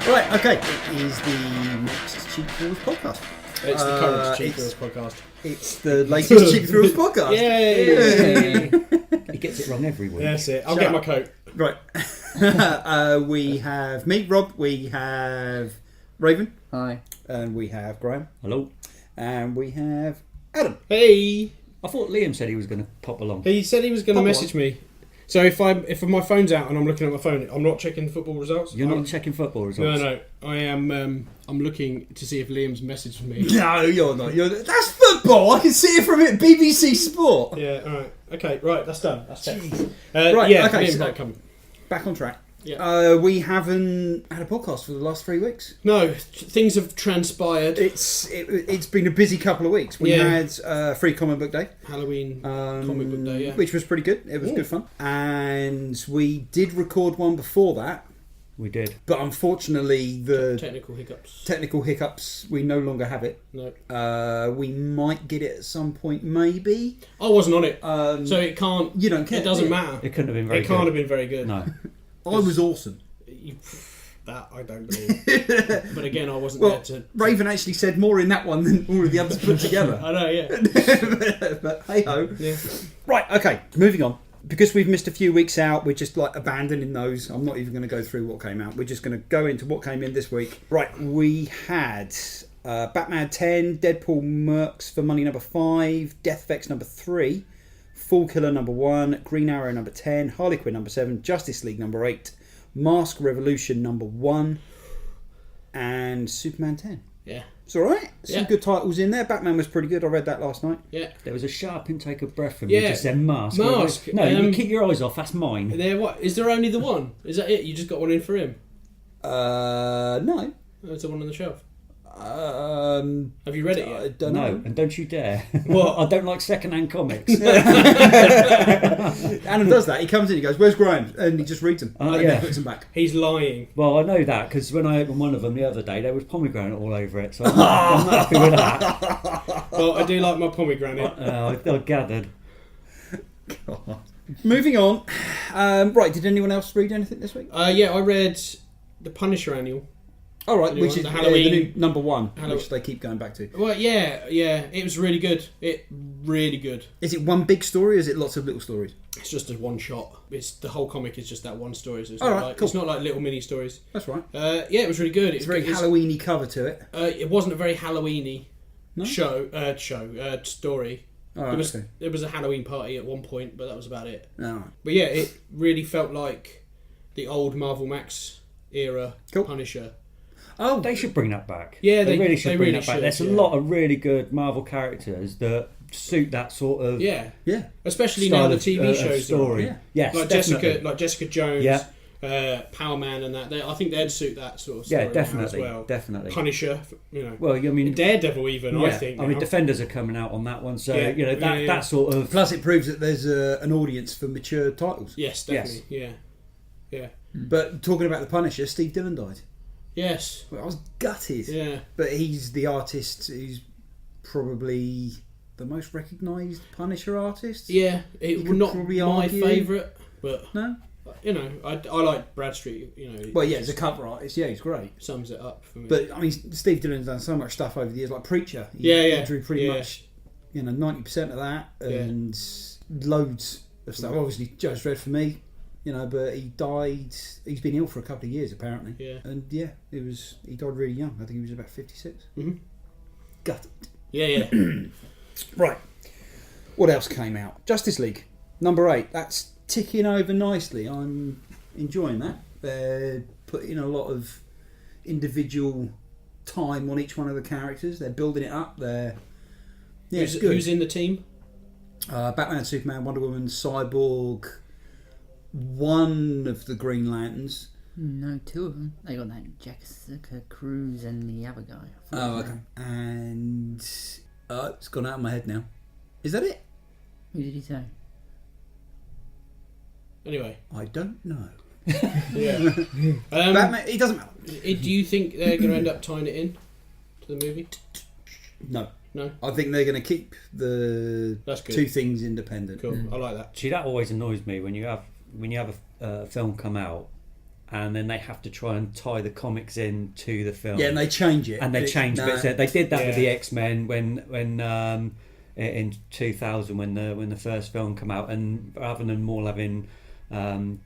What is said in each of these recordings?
Right, okay. It is the next Cheap Thrills podcast. It's the current Cheap Thrills podcast. It's the latest Cheap Thrills podcast. Yay! He gets it wrong every week. That's it. I'll get my coat. Right. We have me, Rob. We have Raven. Hi. And we have Graham. Hello. And we have Adam. Hey! I thought Liam said he was going to pop along. He said he was going to Pop message me. So if my phone's out and I'm looking at my phone, I'm not checking football results. You're not checking football results? No. I am. I'm looking to see if Liam's messaged me. No, you're not. That's football. I can see it from it. BBC Sport. Yeah. All right. Okay. Right. That's done. That's it. Right, Yeah. okay, Liam's so- not coming. Back on track. Yeah. We haven't had a podcast for the last 3 weeks. No. Things have transpired. It's been a busy couple of weeks. We had Free Comic Book Day. Halloween comic book day. Yeah. Which was pretty good. It was good fun. And we did record one before that. We did. But unfortunately, the Technical hiccups. we no longer have it. No. We might get it at some point, maybe. I wasn't on it, so it can't. You don't care. It doesn't do you? matter. It couldn't have been very It good. can't have been very good. No. I was awesome. That I don't believe. But again, I wasn't Well, there to. Raven actually said more in that one than all of the others put together. I know, yeah. But hey ho. Yeah. Right, okay, moving on. Because we've missed a few weeks out, we're just like abandoning those. I'm not even going to go through what came out. We're just going to go into what came in this week. Right, we had Batman 10, Deadpool Mercs for Money number 5, Death Vex number 3, Fool Killer number 1, Green Arrow number 10, Harley Quinn number 7, Justice League number 8, Mask Revolution number 1, and Superman 10. Yeah. It's alright. Some good titles in there. Batman was pretty good. I read that last night. Yeah. There was a sharp intake of breath from you. Yeah. Just said mask. Mask. No, you keep your eyes off. That's mine. What? Is there only the one? Is that it? You just got one in for him? No. Oh, it's the one on the shelf. Have you read it I yet? don't No, know. and don't you dare. What? I don't like secondhand comics. Adam does that. He comes in, he goes, "Where's Graham?" And he just reads them. Oh, and yeah. then puts them back. He's lying. Well, I know that because when I opened one of them the other day, there was pomegranate all over it. So I'm not happy with that. Well, I do like my pomegranate. I gathered. God. Moving on. Right, did anyone else read anything this week? Yeah, I read the Punisher annual. All right, Anyone? which is The the Halloween- new number 1, Halloween- which they keep going back to. Well, yeah, it was really good. Really good. Is it one big story or is it lots of little stories? It's just a one shot. It's the whole comic is just that one story. So it's All not right, like cool. it's not like little mini stories. That's right. Yeah, it was really good. It's a very Halloween-y cover to it. It wasn't a very Halloween-y No? story. All right, okay. There was a Halloween party at one point, but that was about it. All right. But yeah, it really felt like the old Marvel Max era Cool. Punisher. Oh, they should bring that back. Yeah, they really should they bring really that back. should, There's a yeah. lot of really good Marvel characters that suit that sort of Yeah, Yeah. especially style now the of, TV of shows. story. Yeah. Yes, Like definitely. Jessica Jones, Yeah. Power Man, and that. I think they'd suit that sort of story Yeah, now definitely, as well. definitely. Punisher, Well, I mean, Daredevil even. yeah, I think. I mean, now. Defenders are coming out on that one, so Yeah, that sort of. Plus, it proves that there's an audience for mature titles. Yes, definitely. Yeah. But talking about the Punisher, Steve Dillon died. Yes. Well, I was gutted. Yeah. But he's the artist who's probably the most recognised Punisher artist. Yeah. You It could not probably my argue. favourite, but No? I like Bradstreet. Well, yeah, as a cover artist, yeah, he's great. Sums it up for me. But, I mean, Steve Dillon's done so much stuff over the years, like Preacher. He drew pretty much, 90% of that, and loads of stuff. Obviously, Judge Dredd for me, but he died. He's been ill for a couple of years, apparently. Yeah. And, he died really young. I think he was about 56. Mhm. Gutted. Yeah. Right. What else came out? Justice League, number 8. That's ticking over nicely. I'm enjoying that. They're putting a lot of individual time on each one of the characters. They're building it up. It's good. Who's in the team? Batman, Superman, Wonder Woman, Cyborg, one of the Green Lanterns. No, 2 of them. They got that Jessica Cruz and the other guy. Oh, okay. And it's gone out of my head now. Is that it? Who did he say? Anyway. I don't know. Yeah. Batman, it doesn't matter. Do you think they're going to end up tying it in to the movie? No. No? I think they're going to keep the That's good. two things independent. Cool. I like that. See, that always annoys me when you have a film come out and then they have to try and tie the comics in to the film. Yeah, and they change it. And they change no. bits. They did that with Yeah. the X-Men when in 2000 when the first film came out, and rather than them all having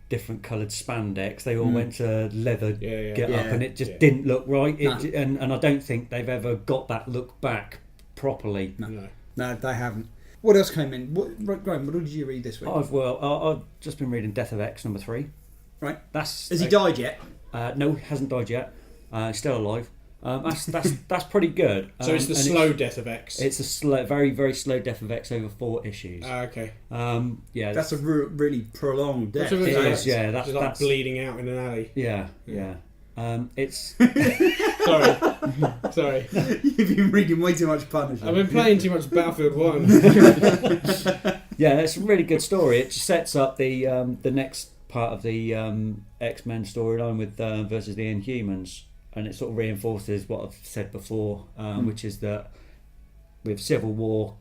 different coloured spandex, they all went to leather get up, and it just didn't look right. And I don't think they've ever got that look back properly. No, they haven't. What else came in? Graham, what did you read this week? I've just been reading Death of X #3. Right. Has he died yet? No, he hasn't died yet. Still alive. That's pretty good. So it's the slow death of X. It's a very, very slow death of X over 4 issues. Okay. Yeah, that's a really prolonged death. It is. Yeah, that's like bleeding out in an alley. Yeah. It's. Sorry. You've been reading way too much Punisher. I've been playing too much Battlefield 1. Yeah, it's a really good story. It sets up the next part of the X-Men storyline with versus the Inhumans, and it sort of reinforces what I've said before, which is that with Civil War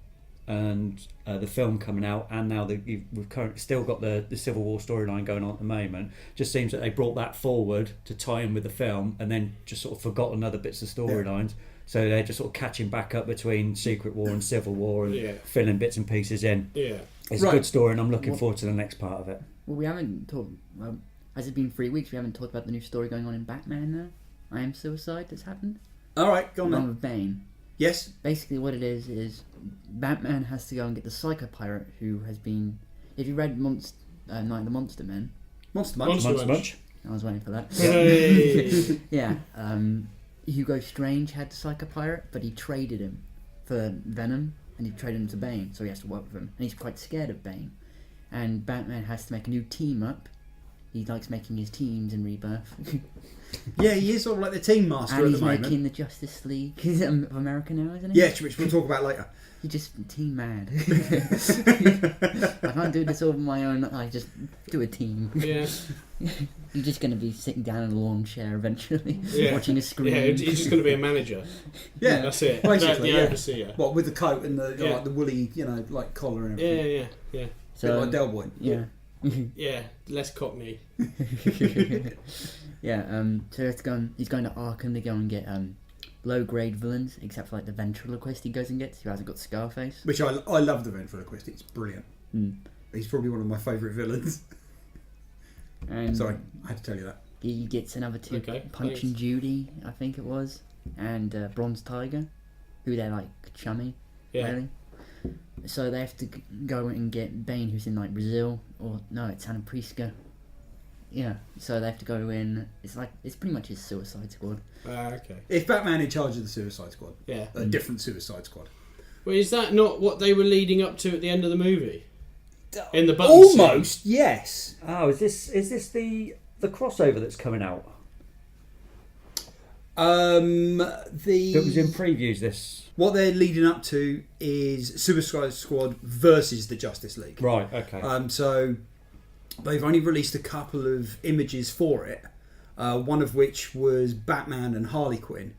and the film coming out, and now we've currently still got the Civil War storyline going on at the moment. Just seems that they brought that forward to tie in with the film, and then just sort of forgotten other bits of storylines. So they're just sort of catching back up between Secret War and Civil War and filling bits and pieces in. Yeah, it's a good story, and I'm looking forward to the next part of it. Well, we haven't talked. Well, has it been 3 weeks? We haven't talked about the new story going on in Batman now. I Am Suicide that's happened. All right, go on Along then. with Bane. Yes. Basically, what it is Batman has to go and get the Psycho Pirate who has been. If you read Night of the Monster Men. Monster Munch. I was waiting for that. Hey. Yeah. Hugo Strange had the Psycho Pirate, but he traded him for Venom, and he traded him to Bane, so he has to work with him, and he's quite scared of Bane. And Batman has to make a new team up. He likes making his teams in Rebirth. Yeah, he is sort of like the team master and at the moment. he's making the Justice League of America now, isn't he? Yeah, which we'll talk about later. He's just team mad. I can't do this all on my own. I just do a team. Yeah. You're just going to be sitting down in a lawn chair eventually, watching a screen. Yeah, he's just going to be a manager. Yeah, that's it. Basically, the overseer. What, with the coat and the like the woolly, like collar and everything. Yeah. So, bit like Del Boy. Yeah. Yeah, less Cockney. Yeah. So he's going to Arkham to go and get low-grade villains, except for like the ventriloquist he goes and gets, who hasn't got Scarface. Which I love the ventriloquist. It's brilliant. He's probably one of my favourite villains. Sorry, I had to tell you that. He gets another two, Punch and Judy, I think it was, and Bronze Tiger, who they're like chummy, really. So they have to go and get Bane, who's in like Brazil, or no, it's Santa Prisca. Yeah, so they have to go in. It's pretty much his Suicide Squad. Okay. If Batman in charge of the Suicide Squad, a different Suicide Squad. Well, is that not what they were leading up to at the end of the movie? In the button almost, scene? Yes. Oh, is this the crossover that's coming out? That was in previews. What they're leading up to is Suicide Squad versus the Justice League. Right. Okay. So they've only released a couple of images for it. One of which was Batman and Harley Quinn,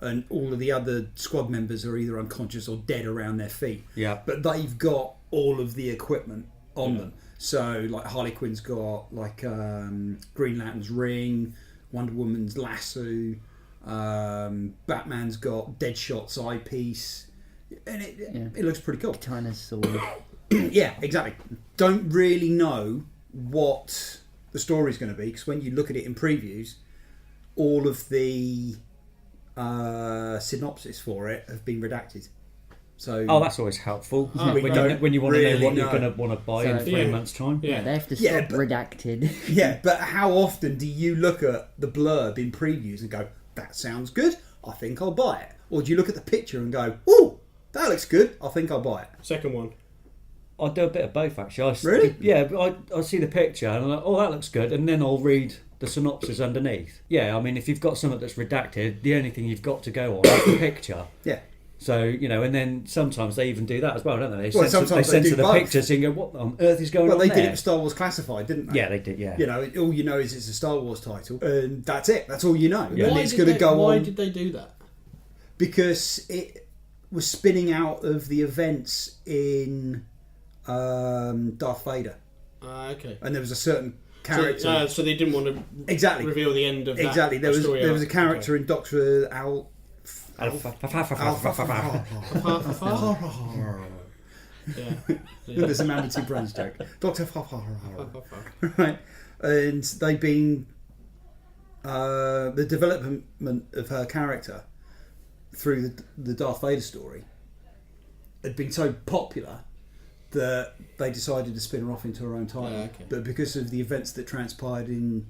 and all of the other squad members are either unconscious or dead around their feet. Yeah. But they've got all of the equipment on them. So like Harley Quinn's got like Green Lantern's ring, Wonder Woman's lasso. Batman's got Deadshot's eyepiece, and it looks pretty cool. Katana's sword. Yeah, exactly. Don't really know what the story's going to be, because when you look at it in previews, all of the synopsis for it have been redacted. So that's always helpful when you want really to know what know. you're going to want to buy in 3 months' time. Yeah, they have to stop redacted. Yeah, but how often do you look at the blurb in previews and go, that sounds good, I think I'll buy it? Or do you look at the picture and go, ooh, that looks good, I think I'll buy it? Second one. I do a bit of both, actually. Really? Yeah, I see the picture and I'm like, oh, that looks good, and then I'll read the synopsis underneath. Yeah, I mean, if you've got something that's redacted, the only thing you've got to go on is the picture. Yeah. So, and then sometimes they even do that as well, don't they? Sometimes they censor do the both. pictures and go, what on earth is going on Well, they there? did it for Star Wars Classified, didn't they? Yeah, they did, yeah. All you know is it's a Star Wars title, and that's it. That's all you know. Yeah. And it's going to go on. Why did they do that? Because it was spinning out of the events in Darth Vader. Okay. And there was a certain character. So they didn't want to reveal the end of that. Exactly. There was a character in Doctor Al. Yeah. There's a Mammoth Brands joke. Doctor. Right, and they've been the development of her character through the Darth Vader story had been so popular that they decided to spin her off into her own title. But because of the events that transpired in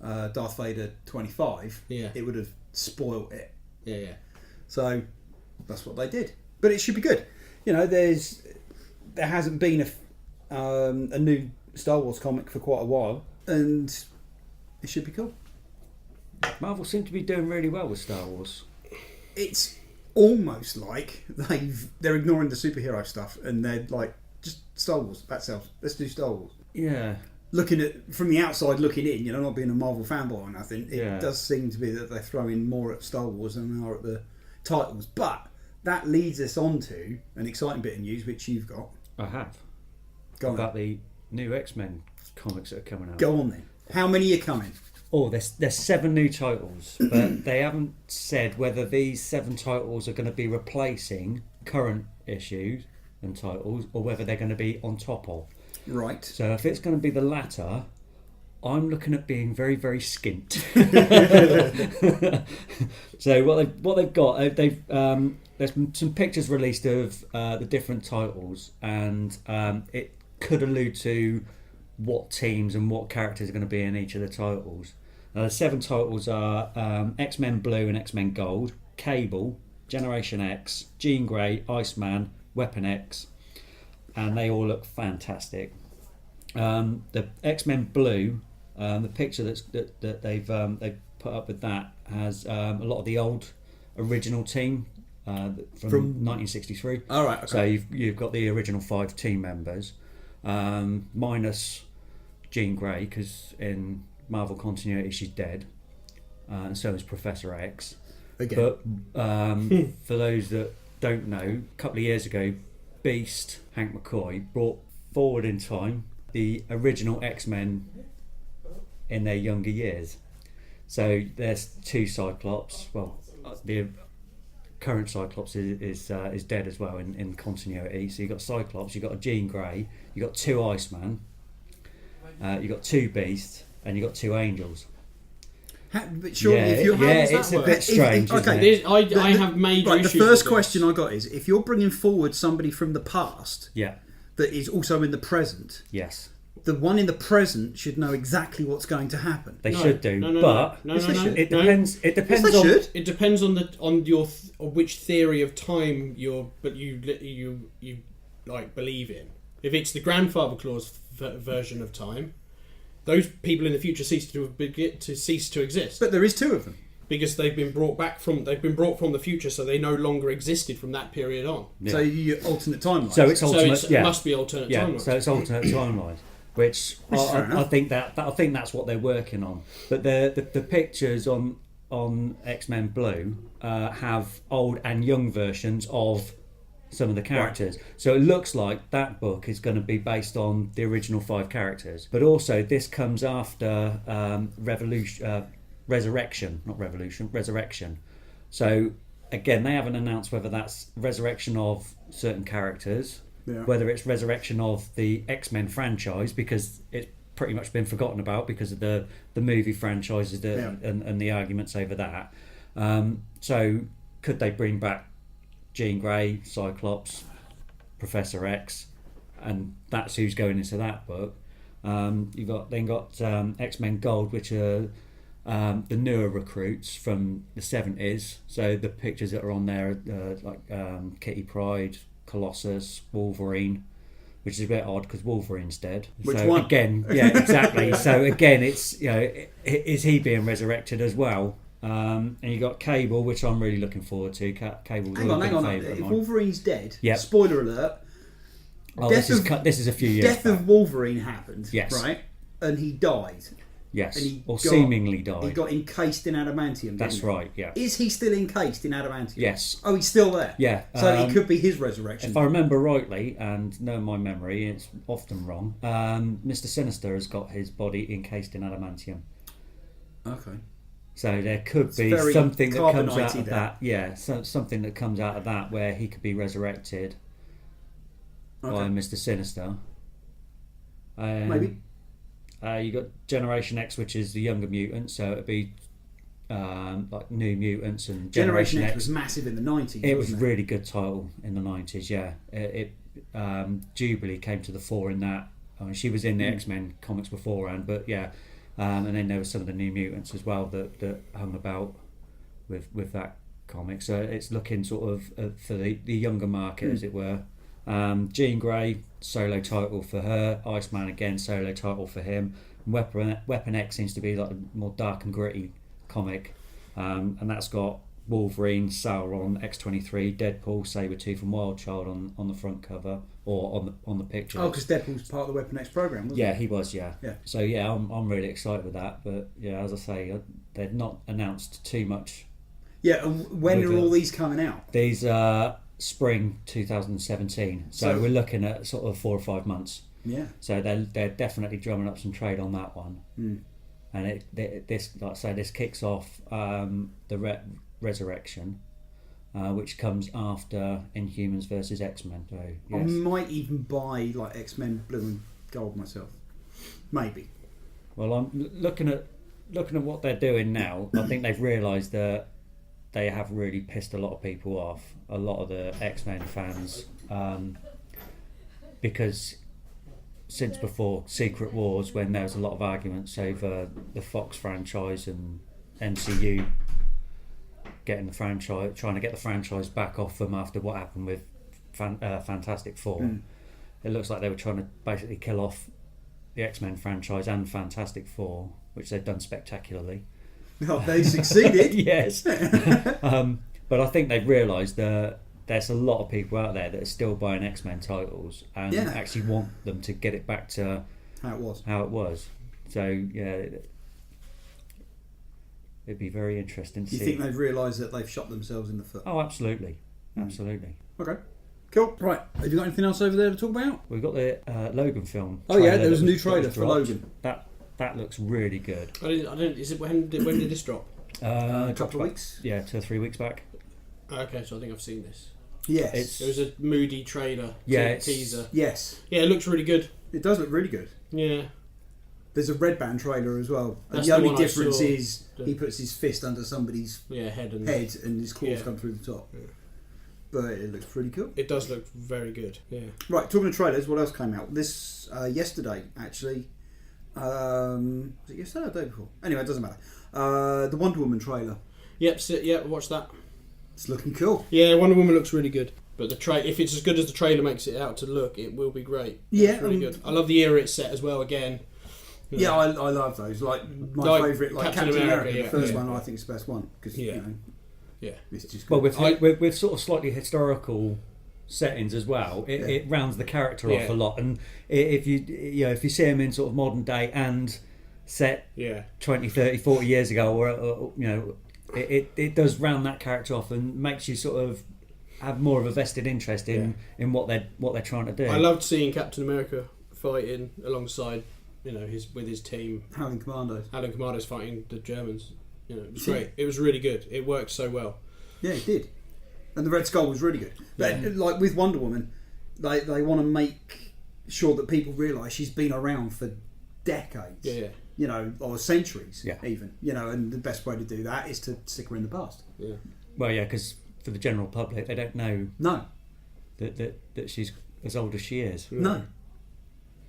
Darth Vader 25, it would have spoiled it. Yeah. So that's what they did. But it should be good. You know, there hasn't been a new Star Wars comic for quite a while, and it should be cool. Marvel seem to be doing really well with Star Wars. It's almost like they're ignoring the superhero stuff, and they're like, just Star Wars, that sells. Let's do Star Wars. Yeah. Looking at from the outside, looking in, you know, not being a Marvel fanboy or nothing, it does seem to be that they're throwing more at Star Wars than they are at the titles. But that leads us on to an exciting bit of news, which you've got. I have. Go on. About the new X-Men comics that are coming out. Go on then. How many are coming? Oh, there's 7 new titles, but they haven't said whether these 7 titles are going to be replacing current issues and titles, or whether they're going to be on top of. Right. So if it's going to be the latter, I'm looking at being very, very skint. So what they've got, there's been some pictures released of the different titles, and it could allude to what teams and what characters are going to be in each of the titles. Now, the 7 titles are X-Men Blue and X-Men Gold, Cable, Generation X, Jean Grey, Iceman, Weapon X, and they all look fantastic. The X-Men Blue, the picture that they've put up with that has a lot of the old original team from 1963. All right. Okay. So you've got the original 5 team members, minus Jean Grey, because in Marvel continuity she's dead, and so is Professor X. Again. But for those that don't know, a couple of years ago, Beast, Hank McCoy, brought forward in time the original X-Men in their younger years. So there's 2 Cyclops. Well, the current Cyclops is dead as well in continuity. So you've got Cyclops, you've got a Jean Grey, you've got 2 Iceman, you've got 2 Beasts, and you've got 2 Angels. But surely, if you're it's a bit strange. I have major issues. The first question I got is, if you're bringing forward somebody from the past, that is also in the present, yes, the one in the present should know exactly what's going to happen. They should do, but it depends. It depends yes, on. It depends on your which theory of time you like believe in. If it's the grandfather clause version of time, those people in the future cease to exist. But there is 2 of them. Because they've been brought from the future, so they no longer existed from that period on. Yeah. So you alternate timelines. So it's alternate. It must be alternate timelines. So it's alternate timelines, which I think that's what they're working on. But the pictures on X-Men Blue have old and young versions of some of the characters. Right. So it looks like that book is going to be based on the original 5 characters. But also this comes after Resurrection. So again, they haven't announced whether that's resurrection of certain characters, whether it's resurrection of the X-Men franchise, because it's pretty much been forgotten about because of the movie franchises and the arguments over that. So could they bring back Jean Grey, Cyclops, Professor X, and that's who's going into that book. You've got X-Men Gold, which are the newer recruits from the 70s. So the pictures that are on there are like Kitty Pryde, Colossus, Wolverine, which is a bit odd because Wolverine's dead. Which so one? Again, yeah, exactly. So again, it's is he being resurrected as well? And you got Cable, which I'm really looking forward to. Cable's hang on. favourite. If Wolverine's dead, yep. Spoiler alert. Oh, this is a few years Death back. of Wolverine happened. Yes. Right, and he died. Yes, And or seemingly died. He got encased in adamantium. That's didn't he? right. Yeah. Is he still encased in adamantium? Yes. Oh, he's still there. Yeah. So it could be his resurrection. If I remember rightly, and know my memory, it's often wrong. Mr. Sinister has got his body encased in adamantium. Okay. So there could It's be very something that comes out carbonite-y of there. that. Yeah, something that comes out of that where he could be resurrected by Mr. Sinister. Maybe. You got Generation X, which is the younger mutants, so it'd be like New Mutants and Generation X was massive in the 90s. It was wasn't really good title in the 90s. Yeah, Jubilee came to the fore in that. I mean, she was in the X-Men comics beforehand, but yeah, and then there was some of the New Mutants as well that hung about with that comic. So it's looking sort of for the younger market, as it were. Jean Grey, solo title for her. Iceman again, solo title for him. Weapon X seems to be like a more dark and gritty comic, and that's got Wolverine, Sauron, X-23, Deadpool, Sabretooth and Wildchild on the front cover or on the picture. Oh, because Deadpool's part of the Weapon X program, wasn't Yeah, he was. Yeah. Yeah. So yeah, I'm really excited with that. But yeah, as I say, they've not announced too much. Yeah, and when With are all these coming out? These spring 2017. So we're looking at sort of 4 or 5 months. Yeah. So they're definitely drumming up some trade on that one. And this, like I say, this kicks off the Resurrection, which comes after Inhumans versus X-Men. So I yes. might even buy like X-Men Blue and Gold myself. Maybe. Well, I'm looking at what they're doing now. I think they've realised that they have really pissed a lot of people off, a lot of the X-Men fans, because since before Secret Wars, when there was a lot of arguments over the Fox franchise and MCU getting the franchise, trying to get the franchise back off them after what happened with Fantastic Four. It looks like they were trying to basically kill off the X-Men franchise and Fantastic Four, which they've done spectacularly. Oh, they succeeded. Yes. But I think they've realised that there's a lot of people out there that are still buying X-Men titles and actually want them to get it back to How it was. So yeah, it'd be very interesting to Do you see. think they've realised that they've shot themselves in the foot? Oh, absolutely. Okay. Cool. Right. Have you got anything else over there to talk about? We've got the Logan film. Oh yeah, trailer there was a that new trailer for dropped. Logan. That looks really good. I don't. Is it when did this drop? A couple of weeks. Yeah, 2 or 3 weeks back. Okay, so I think I've seen this. Yes. It was a moody trailer. Teaser. Yes. Yeah, it looks really good. It does look really good. Yeah. There's a Red Band trailer as well. And That's the the only one I difference saw. is he puts his fist under somebody's Head and his claws come through the top. Yeah. But it looks pretty cool. It does look very good. Yeah. Right, talking of trailers, what else came out? This yesterday, actually. Was it yesterday or the day before? Anyway, it doesn't matter. The Wonder Woman trailer. Yep, watch that. It's looking cool. Yeah, Wonder Woman looks really good. But if it's as good as the trailer makes it out to look, it will be great. Yeah, it's really good. I love the era it's set as well. Again. Yeah, I love those. Like my favourite, like Captain America. yeah, the first yeah. one, I think, is the best one because Yeah. it's just Well, good. with sort of slightly historical settings as well, it rounds the character off a lot. And if you see him in sort of modern day and set 20, 30, 40 years ago, or it does round that character off and makes you sort of have more of a vested interest in what they're trying to do. I loved seeing Captain America fighting alongside with his team. Howling Commandos fighting the Germans. It was great. It was really good. It worked so well. Yeah, it did. And the Red Skull was really good. But like with Wonder Woman, they want to make sure that people realise she's been around for decades. Yeah. Or centuries. Yeah. Even. And the best way to do that is to stick her in the past. Yeah. Well, yeah, because for the general public, they don't know No. that she's as old as she is. No.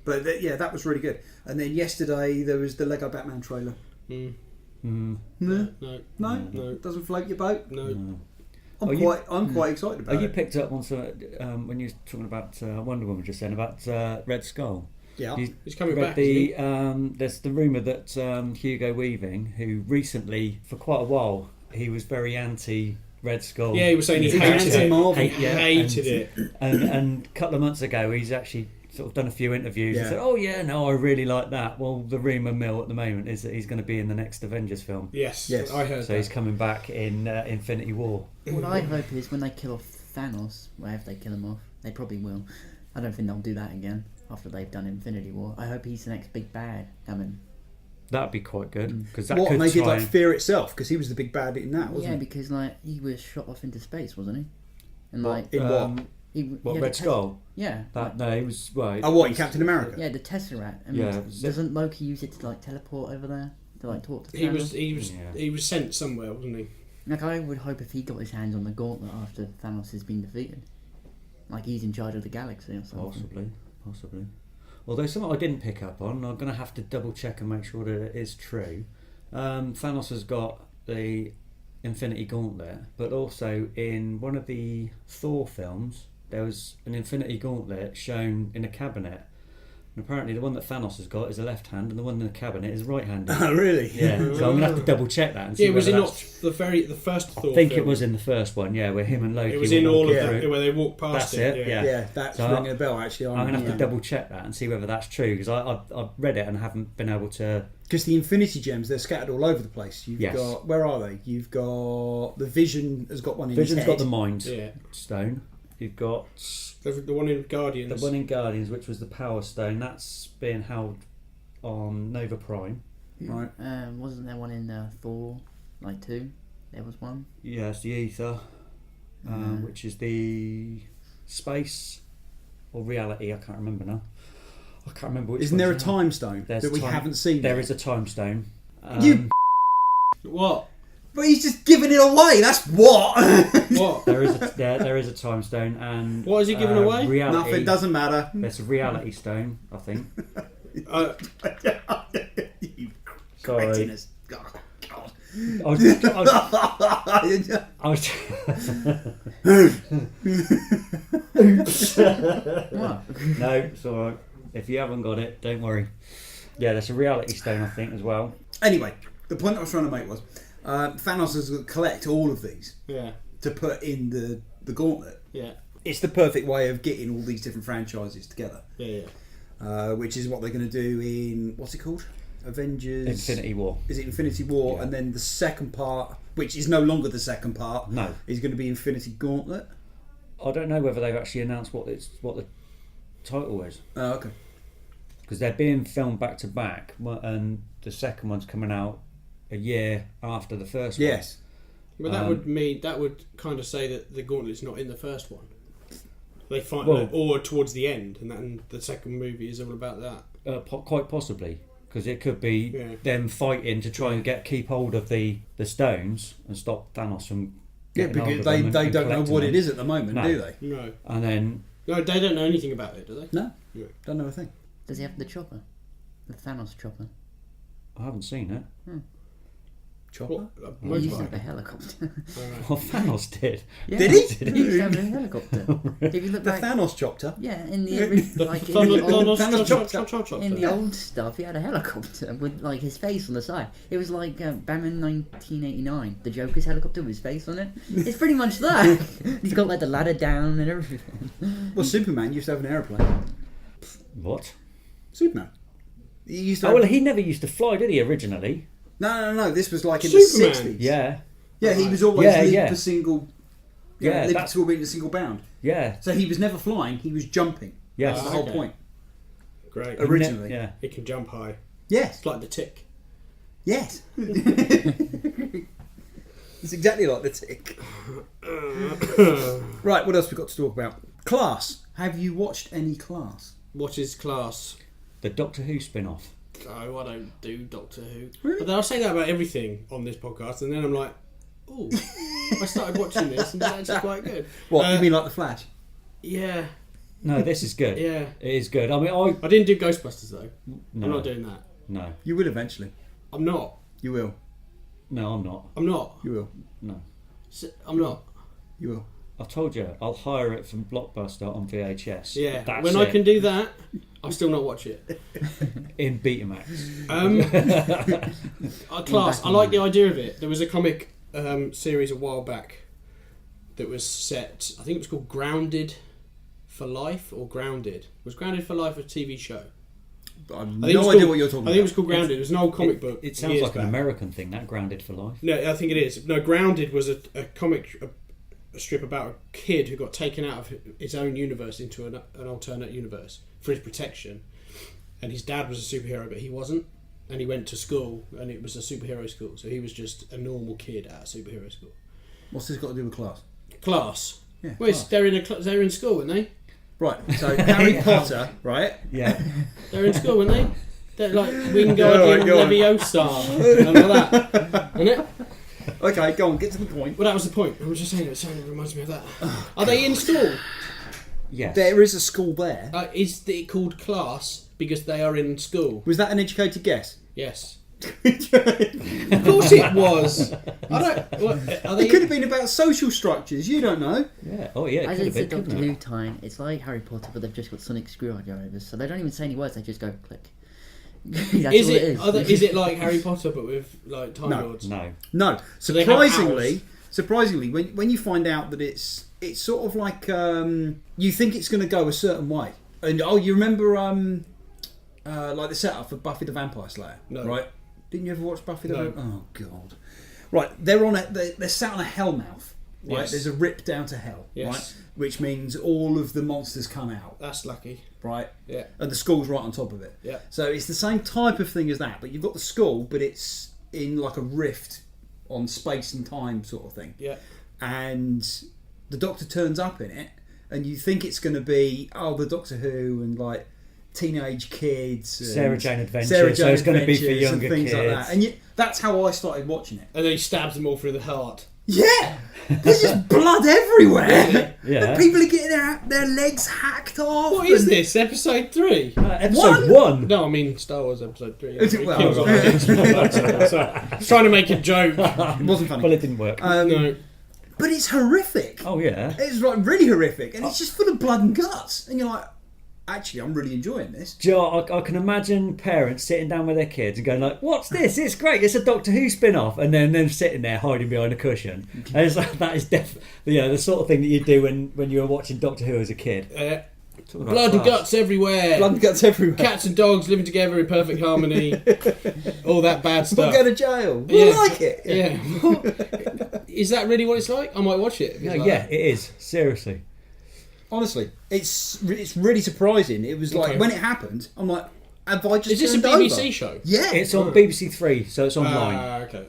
But that was really good. And then yesterday there was the Lego Batman trailer. No. No. Doesn't float your boat. No. I'm quite excited about it. You picked up on some when you were talking about Wonder Woman just then about Red Skull. Yeah. He's coming back. There's the rumour that Hugo Weaving, who recently for quite a while he was very anti Red Skull. Yeah, he was saying he hated it. Hated it. And a couple of months ago he's actually sort of done a few interviews and Yeah. said, "Oh yeah, no, I really like that." Well, the rumour mill at the moment is that he's going to be in the next Avengers film. Yes, Yes. I heard So that. he's coming back in Infinity War. What I hope is when they kill off Thanos, well, if they kill him off, they probably will. I don't think they'll do that again after they've done Infinity War. I hope he's the next big bad coming. That'd be quite good because that What, could and they did tie like Fear itself, because he was the big bad in that, wasn't Yeah, he? because like he was shot off into space, wasn't he? And What, like in what? he What, had Red the Skull? Yeah. That no, he was right. Oh, what, in Captain America? Yeah, the Tesseract. I mean, Yeah. doesn't Loki use it to like teleport over there to like talk to Thanos? He was sent somewhere, wasn't he? Like I would hope if he got his hands on the gauntlet after Thanos has been defeated, like he's in charge of the galaxy or something. Possibly. Although something I didn't pick up on, I'm going to have to double check and make sure that it is true. Thanos has got the Infinity Gauntlet, but also in one of the Thor films, there was an Infinity Gauntlet shown in a cabinet. And apparently the one that Thanos has got is a left hand, and the one in the cabinet is right-handed. Oh, really? Yeah, so I'm going to have to double check that and see Yeah, was it whether not the first Thor? I think film? it was in the first one, yeah, where him and Loki. It was were in all of walking them through. where they walk past That's it. it, yeah. Yeah, that's So ringing a bell, actually. I'm going to have to double check that and see whether that's true, because I've read it and haven't been able to. Because the Infinity Gems, they're scattered all over the place. You've Yes. got, where are they? You've got, the Vision has got one in Vision's his got head. the Mind Yeah. Stone. You've got The one in Guardians. the one in Guardians, which was the Power Stone. That's being held on Nova Prime. Right. Wasn't there one in Thor, like 2? There was one. Yes, the Ether, which is the space or reality. I can't remember now. I can't remember which. Isn't there a one's now. time stone There's that we time- haven't seen There yet? is a time stone. You- What? But he's just giving it away, that's what! What? There is a time stone, and What is he giving away? Reality. Nothing, doesn't matter. There's a reality stone, I think. You Sorry. cretinous. Oh, God. I was What? No, it's alright. If you haven't got it, don't worry. Yeah, there's a reality stone, I think, as well. Anyway, the point I was trying to make was Thanos has got to collect all of these Yeah. to put in the gauntlet. Yeah. It's the perfect way of getting all these different franchises together, Yeah. which is what they're going to do in, what's it called? Avengers... Infinity War. Is it Infinity War? Yeah. And then the second part, which is no longer the second part, No. is going to be Infinity Gauntlet. I don't know whether they've actually announced what the title is, Oh, okay. because they're being filmed back to back, and the second one's coming out a year after the first one. Yes. But that would mean that would kind of say that the Gauntlet's not in the first one. They find Well- or towards the end, and the second movie is all about that. Quite possibly, because it could be Yeah. them fighting to try and keep hold of the stones and stop Thanos from Yeah, getting hold because of they them don't and know collecting what them. it is at the moment, No. do they? No, And then no, they don't know anything about it, do they? No. Yeah. Don't know a thing. Does he have the chopper? The Thanos chopper? I haven't seen it. Chopper? What? A He used to have a motorbike? helicopter. Alright. Well, Thanos did. Yeah, Did he? He used to have a helicopter. If you look The back, Thanos chopper? yeah, in the original, like in Thanos the old, chopper. in the old stuff, he had a helicopter with like his face on the side. It was like Batman 1989, the Joker's helicopter with his face on it. It's pretty much that. He's got like the ladder down and everything. Well, Superman used to have an aeroplane. What? Superman. He used to Oh have... well, he never used to fly, did he? Originally. No. This was like in Superman? the 60s. Yeah. Yeah, he was always Yeah, leaped yeah. for single... Yeah, leaped that's- to a beat a single bound. Yeah. So he was never flying, he was jumping. Yes. That's the whole Okay. point. Great. Originally. Yeah. It can jump high. Yes. It's like the Tick. Yes. It's exactly like the Tick. Right, what else we got to talk about? Class. Have you watched any Class? What is Class? The Doctor Who spin-off. Oh, I don't do Doctor Who. Really? But then I'll say that about everything on this podcast, and then I'm like, oh, I started watching this, and it's actually quite good. What, you mean like The Flash? Yeah, No, this is good. yeah. It is good. I mean, I didn't do Ghostbusters though. No. I'm not doing that. No. You will eventually. I'm not. You will. No, I'm not. I'm not. You will. No. I'm not. You will. I told you, I'll hire it from Blockbuster on VHS. Yeah. That's when it. I can do that, I'll still not watch it. In Betamax. Class. I like the idea of it. There was a comic series a while back that was set. I think it was called Grounded for Life or Grounded? Was Grounded for Life a TV show? I have no idea what you're talking about. I think it was called Grounded. It was an old comic book. It sounds like an American thing, that Grounded for Life. No, I think it is. No, Grounded was a comic a strip about a kid who got taken out of his own universe into an alternate universe for his protection. And his dad was a superhero, but he wasn't. And he went to school, and it was a superhero school. So he was just a normal kid at a superhero school. What's this got to do with class? Class. Yeah, well, class. They're in school, aren't they? Right, so Harry Potter, right? Yeah. They're in school, aren't they? They're like Wingardium Leviosa and all that, isn't it? Okay, go on, get to the point. Well, that was the point. I was just saying it reminds me of that. Are they in school? Yes. There is a school there. Is it called class because they are in school? Was that an educated guess? Yes. Of course it was. I don't. What, are they? It could have been about social structures. You don't know. Yeah. Oh, yeah. It As could it's have a been, Doctor couldn't Who it? time, it's like Harry Potter, but they've just got sonic screwdrivers, so they don't even say any words. They just go click. That's all it is. Is it like Harry Potter but with like Time Lords? No. No. So they have Surprisingly, when you find out that it's sort of like you think it's going to go a certain way, and you remember like the setup for Buffy the Vampire Slayer, No. right? Didn't you ever watch Buffy the No. Vampire? Oh God! Right, they're sat on a hellmouth. Right, Yes. there's a rip down to hell. Yes. Right, which means all of the monsters come out. That's lucky. Right, Yeah. and the school's right on top of it. Yeah. So it's the same type of thing as that, but you've got the school, but it's in like a rift on space and time sort of thing. Yeah. And the Doctor turns up in it, and you think it's going to be the Doctor Who and like teenage kids, and Sarah Jane Adventures, so it's going to be for Adventures younger and things kids. like that. And that's how I started watching it. And then he stabs them all through the heart. Yeah, there's just blood everywhere. Yeah. And people are getting their legs hacked off. What is this? Episode 3? Episode 1? No, I mean Star Wars Episode 3. Is it? Well, Kills all the Sorry. I was trying to make a joke. It wasn't funny. Well, it didn't work. No. But it's horrific. Oh, yeah. It's like really horrific, and it's just full of blood and guts. And you're like, actually, I'm really enjoying this. Do you know, I can imagine parents sitting down with their kids and going like, "What's this? It's great! It's a Doctor Who spin-off," and then them sitting there hiding behind a cushion. And it's like, that is the sort of thing that you do when you were watching Doctor Who as a kid. Blood and guts everywhere. Blood and guts everywhere. Cats and dogs living together in perfect harmony. All that bad We'll stuff. go to jail. We'll like it. Yeah. Is that really what it's like? I might watch it. if it's like Yeah, that. it is. Seriously. Honestly, it's really surprising. It was like Okay. when it happened, I'm like, have I just Is this a turned BBC over? show? Yeah, It's on BBC Three, so it's online. Okay.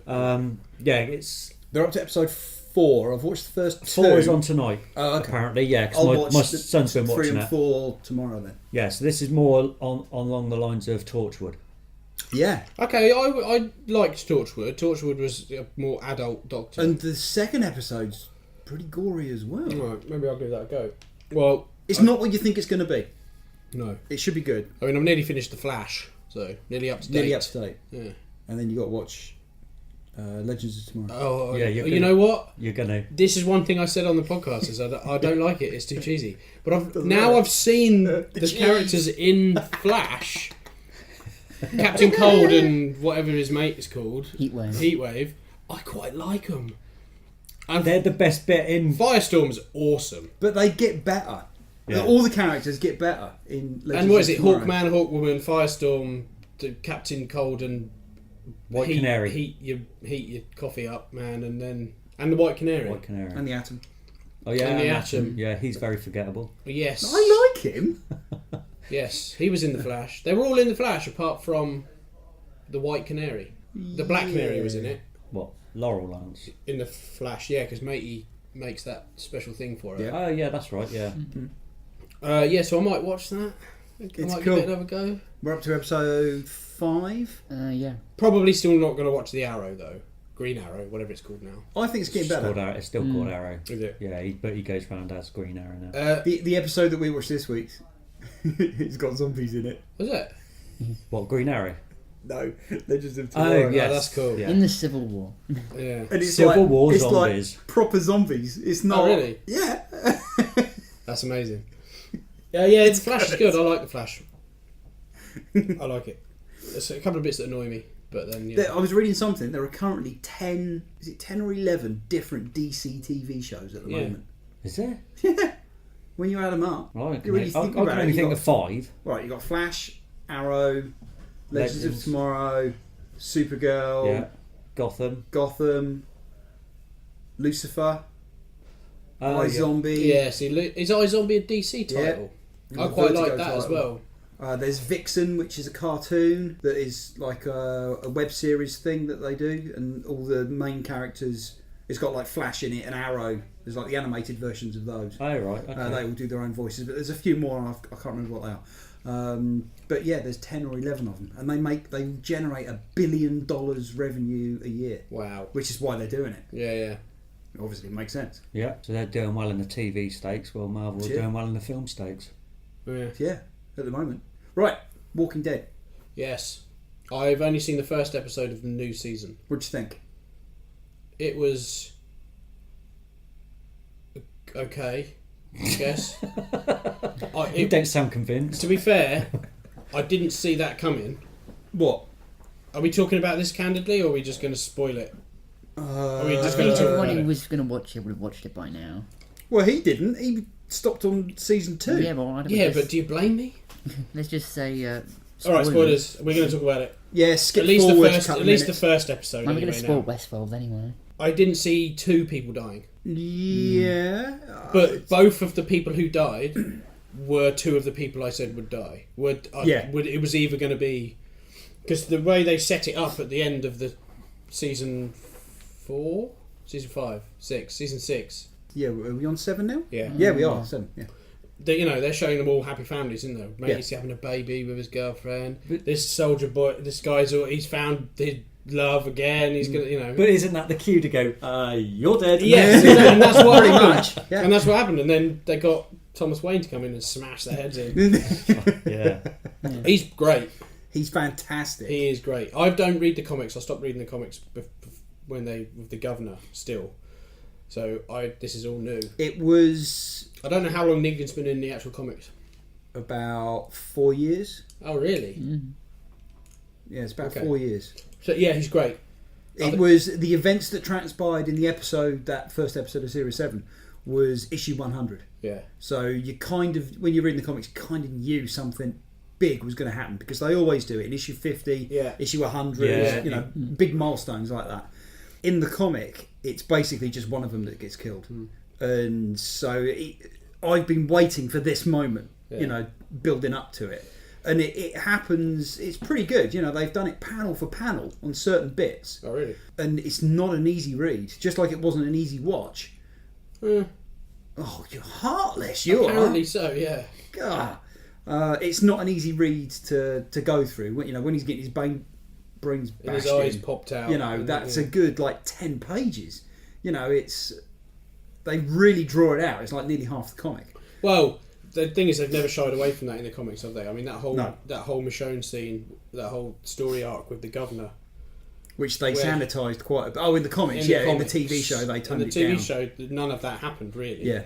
Yeah, it's they're up to episode 4. I've watched the first 2. 4 is on tonight. Oh, okay. Apparently, yeah, I'll because watch my the son's been 3 watching and it. 4 tomorrow then. Yeah, so this is more along the lines of Torchwood. Yeah, Okay, I liked Torchwood. Torchwood was a more adult Doctor. and the second episode's pretty gory as well. Right, maybe I'll give that a go. Well, It's not what you think it's going to be. no. It should be good. I mean, I've nearly finished The Flash, so nearly up to date. Nearly up to date. Yeah. And then you got to watch Legends of Tomorrow. Oh, Yeah, you you're know what? You're gonna. This is one thing I said on the podcast is I don't like it. It's too cheesy. But I've seen the characters in Flash, Captain Cold and whatever his mate is called, Heatwave. I quite like them. And They're the best bit in. Firestorm's awesome. But they get better. Yeah. All the characters get better in Legends And what is of it? Tomorrow. Hawkman, Hawkwoman, Firestorm, Captain Cold, and White Canary. Heat your coffee up, man, and the White Canary. White Canary. And the Atom. Oh yeah, and the and Atom. Yeah, he's very forgettable. Yes, I like him. yes, he was in the Flash. They were all in the Flash apart from the White Canary. The Black Canary was in it. What? Laurel Lance. In the Flash, yeah, because Matey makes that special thing for her. Yeah. Oh yeah, that's right. Yeah. Yeah, so I might watch that. I It's might cool. give it another go. We're up to episode 5. Yeah. Probably still not going to watch the Arrow though. Green Arrow, whatever it's called now. I think it's getting It's better. called Arrow. It's still called Arrow. Is it? Yeah, but he goes round as Green Arrow now. The episode that we watched this week, it's got zombies in it. Was it? What, Green Arrow? No, Legends of Tomorrow. Oh yes, that's cool. Yeah. In the Civil War. Yeah. And it's Civil like, War it's zombies. like proper zombies. It's not. Oh, really? Yeah. That's amazing. Yeah, the Flash is good. I like the Flash. I like it. There's a couple of bits that annoy me, but then yeah. I was reading something. There are currently 10. Is it 10 or 11 different DC TV shows at the Yeah. moment? Is there? Yeah. when you add them up. Well, I you can, really I think can about only it. think of 5. Right, you got Flash, Arrow, Legends of Tomorrow, Supergirl, Gotham, Lucifer, iZombie. Yeah, see, is iZombie a DC title? Yeah. I quite like Vertigo that as title. well. There's Vixen, which is a cartoon that is like a web series thing that they do, and all the main characters. It's got like Flash in it and Arrow. There's like the animated versions of those. Oh right, okay. They all do their own voices, but there's a few more. And I can't remember what they are. But yeah, there's 10 or 11 of them, and they generate $1 billion revenue a year. Wow, which is why they're doing it. Yeah. Obviously, it makes sense. Yeah, so they're doing well in the TV stakes, while Marvel are doing well in the film stakes. Yeah, at the moment. Right, Walking Dead. Yes, I've only seen the first episode of the new season. What'd you think? It was okay, I guess. You don't sound convinced. To be fair, I didn't see that coming. What? Are we talking about this candidly, or are we just going to spoil it? Are we just I going think to talk everyone about who it? was going to watch it would have watched it by now. Well, he didn't. He stopped on season 2. Yeah, well, but do you blame me? Let's just say. All right, spoilers. We're going to talk about it. Yeah, skip at least forward the first. a couple At least minutes. the first episode. I'm anyway, going to spoil now. Westworld anyway. I didn't see 2 people dying. Yeah. But both of the people who died were 2 of the people I said would die. It was either going to be... Because the way they set it up at the end of the season 4? Season 5? 6? Season 6? Yeah, are we on 7 now? Yeah. Yeah, we are. 7, yeah. They're showing them all happy families, isn't they? Mate's having a baby with his girlfriend. This soldier boy, this guy's he's found his love again. He's gonna, But isn't that the cue to go? You're dead. Yes, and that's what Pretty happened. much. Yeah. And that's what happened. And then they got Thomas Wayne to come in and smash their heads in. Yeah. He's great. He's fantastic. He is great. I don't read the comics. I stopped reading the comics when they with the governor still. So this is all new. It was I don't know how long Negan's been in the actual comics. about 4 years. Oh, really? Mm. Yeah, it's about 4 years. So yeah, he's great. It was the events that transpired in the that first episode of Series 7 was issue 100. Yeah. So you kind of, when you're reading the comics, you kind of knew something big was going to happen because they always do it in issue 50, issue 100, big milestones like that. In the comic, it's basically just one of them that gets killed. And so I've been waiting for this moment, building up to it. And it happens, it's pretty good. They've done it panel for panel on certain bits. Oh, really? And it's not an easy read, just like it wasn't an easy watch. Oh, you're heartless, you are. Apparently so, yeah. God. It's not an easy read to go through. When he's getting his brains bashed and his eyes popped out. That's a good 10 pages. They really draw it out. It's like nearly half the comic. Well, the thing is, they've never shied away from that in the comics, have they? I mean, that whole Michonne scene, that whole story arc with the governor, which they sanitised quite a bit. Oh, in the comics, in the TV show they toned it down. In the TV show, none of that happened really. Yeah.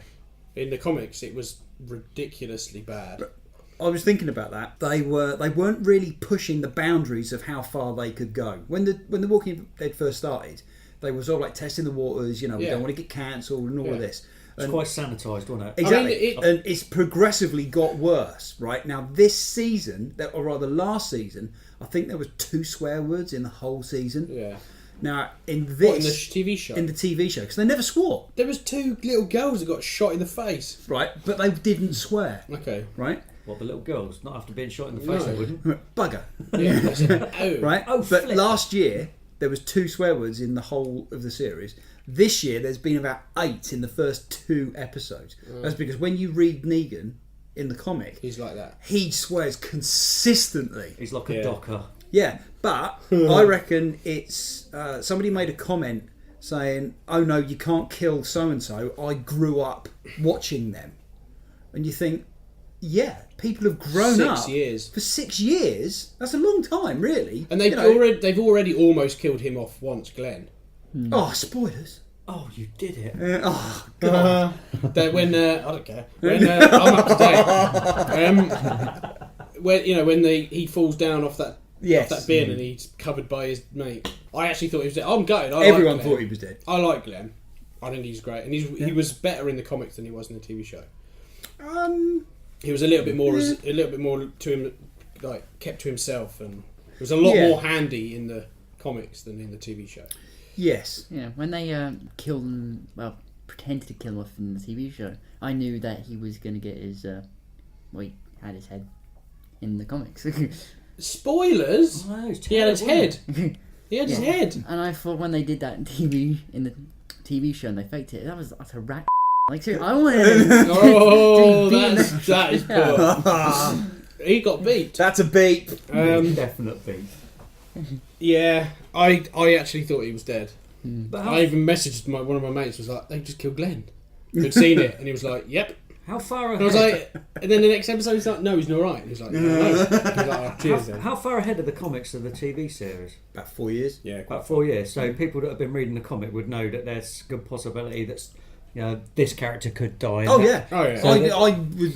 In the comics, it was ridiculously bad. But I was thinking about that. They weren't really pushing the boundaries of how far they could go. When the Walking Dead first started, they were sort of testing the waters. We don't want to get cancelled and all of this. It's quite sanitised, wasn't it? Exactly. And it's progressively got worse, right? Now, this season, or rather last season, I think there was 2 swear words in the whole season. Yeah. Now, in the TV show? In the TV show, because they never swore. There was 2 little girls that got shot in the face. Right, but they didn't swear. Okay. Right? What, the little girls? Not after being shot in the face, they wouldn't. Bugger. Yeah. Right? But last year, there was 2 swear words in the whole of the series. This year, there's been about 8 in the first 2 episodes. That's because when you read Negan in the comic, he's like that. He swears consistently. He's like a docker. Yeah, but I reckon it's somebody made a comment saying, "Oh no, you can't kill so and so. I grew up watching them," and you think, yeah, people have grown 6 up years. For 6 years. That's a long time, really. And they've already almost killed him off once, Glenn. Oh, spoilers! Oh, you did it! Oh God! I don't care. When I'm up to date. When he falls down off that bin and he's covered by his mate. I actually thought he was dead. I'm gutted. Everyone thought he was dead. I like Glenn. I think he's great, and he was better in the comics than he was in the TV show. He was a little bit more to him, like kept to himself, and it was a lot more handy in the comics than in the TV show. Yes. Yeah, when they killed him, well, pretended to kill him off in the TV show, I knew that he was going to get his, he had his head in the comics. Spoilers! Oh, he had his head. He had his head. And I thought when they did that in the TV show and they faked it, that was utter rat. Like, seriously, I wanted him. Oh, that is poor. He got beat. That's a beep. Definite beep. Yeah, I actually thought he was dead. But I even messaged one of my mates. Was like, they just killed Glenn. Who'd seen it, and he was like, "Yep." how far And I ahead? was like, and then the next episode he's like, "No, he's not right." And he's like, "No." He's like, oh, cheers. Then. How far ahead of the comics are the TV series? About 4 years. Yeah, About 4 years. So people that have been reading the comic would know that there's a good possibility that this character could die. Oh yeah. Oh yeah.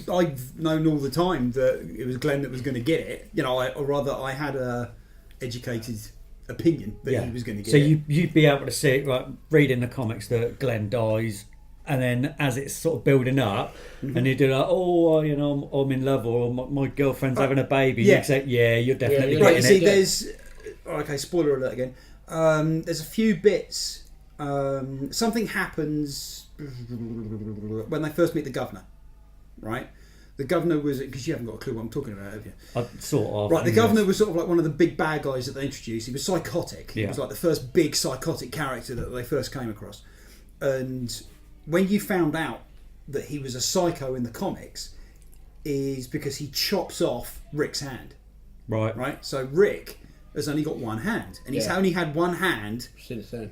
So I've known all the time that it was Glenn that was going to get it. Or rather, I had a educated opinion that he was going to get it. So you'd be able to see it, right, reading the comics that Glenn dies, and then as it's sort of building up, and you do like, I'm in love, or my girlfriend's having a baby. Yeah. You'd say, you're definitely Right, getting you it. see, there's spoiler alert again. There's a few bits. Something happens when they first meet the governor, right? The governor was, because you haven't got a clue what I'm talking about, have you? Sort of. Right, the governor was sort of like one of the big bad guys that they introduced. He was psychotic. He Yeah. was like the first big psychotic character that they first came across. And when you found out that he was a psycho in the comics, is because he chops off Rick's hand. Right? So Rick has only got one hand, and he's only had one hand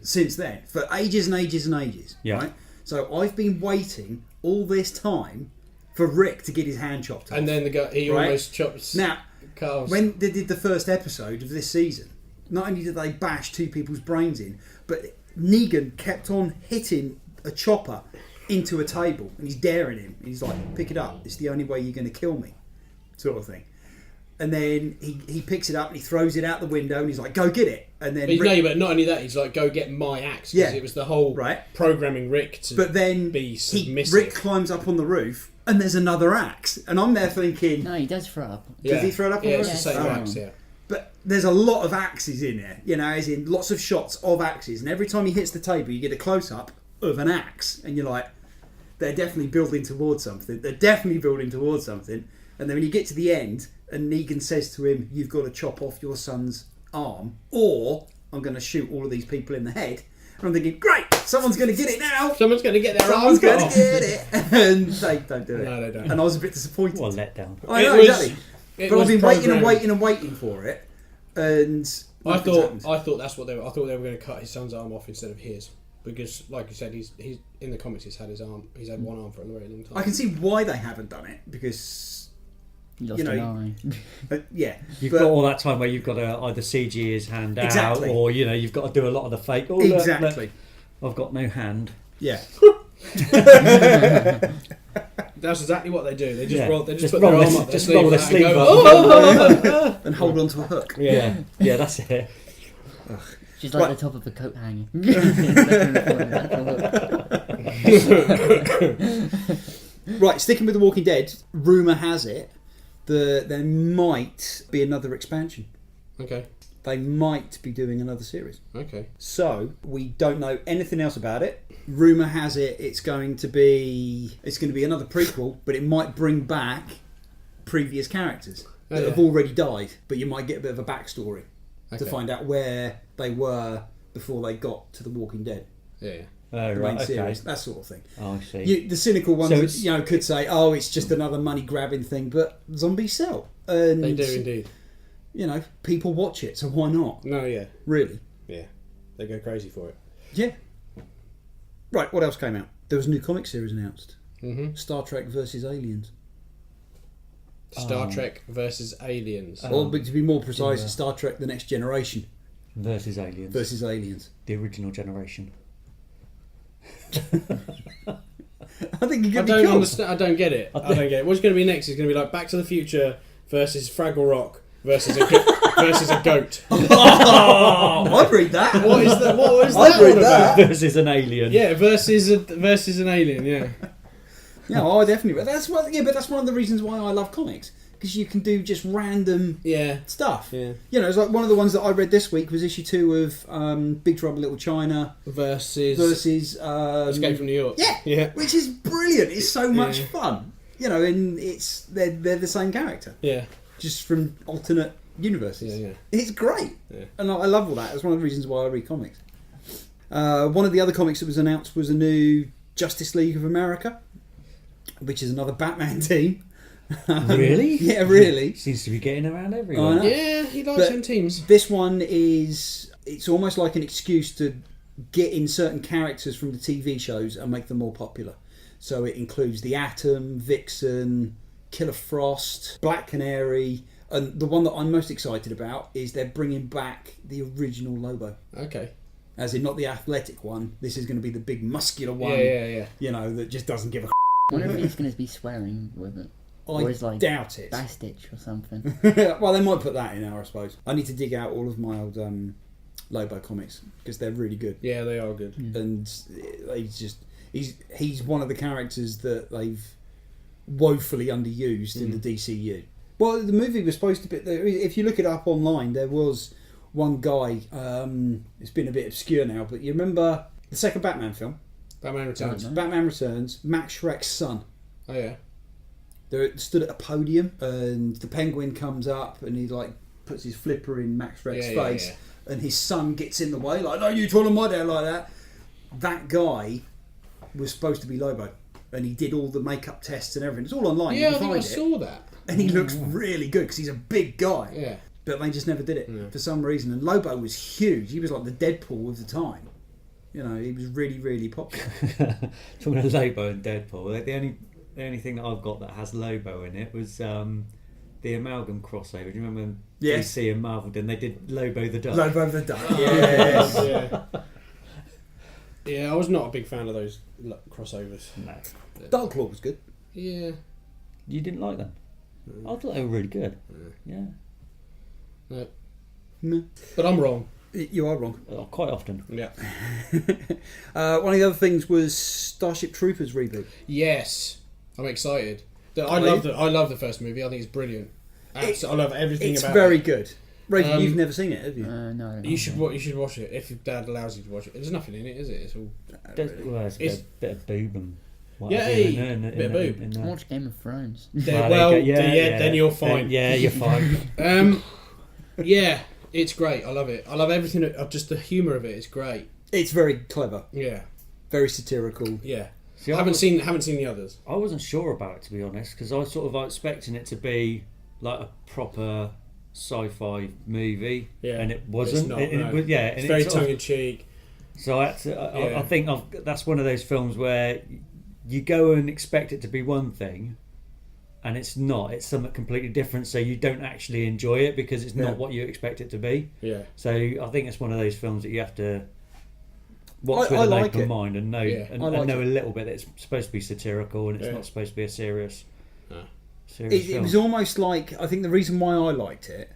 since then for ages and ages and ages. Yeah. Right? So I've been waiting all this time for Rick to get his hand chopped off. And then he almost chops. Now, Carl's. when they did the first episode of this season, not only did they bash two people's brains in, but Negan kept on hitting a chopper into a table, and he's daring him. And he's like, "Pick it up. It's the only way you're going to kill me," sort of thing. And then he picks it up and he throws it out the window, and he's like, "Go get it." And then but not only that, he's like, "Go get my axe." Because it was the whole programming Rick to be submissive. Rick climbs up on the roof, and there's another axe, and I'm there thinking, No, he does throw up. Does he throw it up on the it's roof? the same axe, yeah. But there's a lot of axes in there, as in lots of shots of axes, and every time he hits the table, you get a close up of an axe, and you're like, they're definitely building towards something. And then when you get to the end, and Negan says to him, "You've got to chop off your son's arm, or I'm going to shoot all of these people in the head." And I'm thinking, great, someone's going to get it now. Someone's going to get their Someone's arm going off. to get it. And they don't do it. No, they don't. And I was a bit disappointed. What a letdown. I know, exactly. But I've been waiting for it. And I thought that's what they were. I thought they were going to cut his son's arm off instead of his, because, like you said, he's in the comics. He's had one arm for a very long time. I can see why they haven't done it, because He lost an eye. You've got all that time where you've got to either CG his hand out, or you've got to do a lot of the fake. Oh, exactly. Look, I've got no hand. Yeah. That's exactly what they do. They just roll. They just put roll their arm this- up their just sleeve roll the and sleeve go, up. And hold on to a hook. Yeah, that's it. She's like the top of a coat hanger. Right, sticking with The Walking Dead, rumour has it that there might be another expansion. Okay. They might be doing another series. Okay. So, we don't know anything else about it. Rumour has it it's going to be another prequel, but it might bring back previous characters that have already died, but you might get a bit of a backstory to find out where they were before they got to The Walking Dead. Yeah. Oh, The right, main okay. series, that sort of thing. Oh, I see. The cynical ones, So could say, "Oh, it's just another money grabbing thing," but zombies sell, and They do indeed. People watch it, so why not? No, yeah. Really? Yeah. They go crazy for it. Yeah. Right. What else came out? There was a new comic series announced. Mm-hmm. Star Trek versus Aliens. Star Trek versus Aliens. Or to be more precise, Star Trek: The Next Generation Versus aliens. versus Aliens. The original generation. I think you're I going to don't be cool. understand. I don't get it. I don't get it. What's going to be next is going to be like Back to the Future versus Fraggle Rock versus a goat. Oh, I'd read that. What is that? What was I'd that read all that. about? Versus an alien. Yeah, versus an alien. Yeah. Yeah, I definitely. But that's what. Yeah, but that's one of the reasons why I love comics, because you can do just random stuff. Yeah. You know, it's like one of the ones that I read this week was issue 2 of Big Trouble in Little China versus Escape from New York. Yeah, which is brilliant. It's so much fun. You know, and they're the same character. Yeah. Just from alternate universes. Yeah. It's great. Yeah. And I love all that. That's one of the reasons why I read comics. One of the other comics that was announced was a new Justice League of America, which is another Batman team. Really? Yeah, really. Seems to be getting around everywhere. Yeah, he likes them teams. This one it's almost like an excuse to get in certain characters from the TV shows and make them more popular. So it includes the Atom, Vixen, Killer Frost, Black Canary, and the one that I'm most excited about is they're bringing back the original Lobo. Okay. As in, not the athletic one. This is going to be the big muscular one. Yeah. You know, that just doesn't give a. I wonder if he's going to be swearing with it. Or is like doubt it. Bastich or something. Well, they might put that in there, I suppose. I need to dig out all of my old Lobo comics because they're really good. Yeah, they are good. And he's one of the characters that they've woefully underused in the DCU. Well, the movie was supposed to be. If you look it up online, there was one guy. It's been a bit obscure now, but you remember the second Batman film? Batman Returns. Batman Returns. Max Schreck's son. Oh yeah. They're stood at a podium, and the Penguin comes up, and he like puts his flipper in Max Schreck's face, and his son gets in the way, like, "No, you twirling my dad like that." That guy was supposed to be Lobo, and he did all the makeup tests and everything. It's all online. Yeah, you can I find saw that. And he looks really good because he's a big guy. Yeah. But they just never did it for some reason. And Lobo was huge. He was like the Deadpool of the time. You know, he was really, really popular. Talking about Lobo and Deadpool, the only thing that I've got that has Lobo in it was the Amalgam crossover. Do you remember when DC and Marvel did? They did Lobo the Duck. Lobo the Duck. Yes. Yeah, I was not a big fan of those crossovers. No. Darklaw was good. Yeah. You didn't like them? I thought they were really good. Yeah. No. But I'm wrong. You are wrong. Quite often. Yeah. One of the other things was Starship Troopers reboot. Yes. I'm excited. I love the first movie. I think it's brilliant. I love everything about it. It's very good. Raven, you've never seen it, have you? No. You should watch it if your dad allows you to watch it. There's nothing in it, is it? It's all. It's a bit of boob and bit of boob. Watch Game of Thrones. Then you're fine. You're fine. Yeah, it's great. I love it. I love everything. Just the humour of it is great. It's very clever. Yeah. Very satirical. Yeah. See, I haven't seen the others. I wasn't sure about it, to be honest, because I was sort of expecting it to be like a proper sci-fi movie, and it wasn't. It's very tongue-in-cheek. So I think that's one of those films where you go and expect it to be one thing, and it's not. It's something completely different, so you don't actually enjoy it because it's not what you expect it to be. Yeah. So I think it's one of those films that you have to watch with an open mind and know know a little bit that it's supposed to be satirical and it's not supposed to be a serious film. It was almost like, I think the reason why I liked it,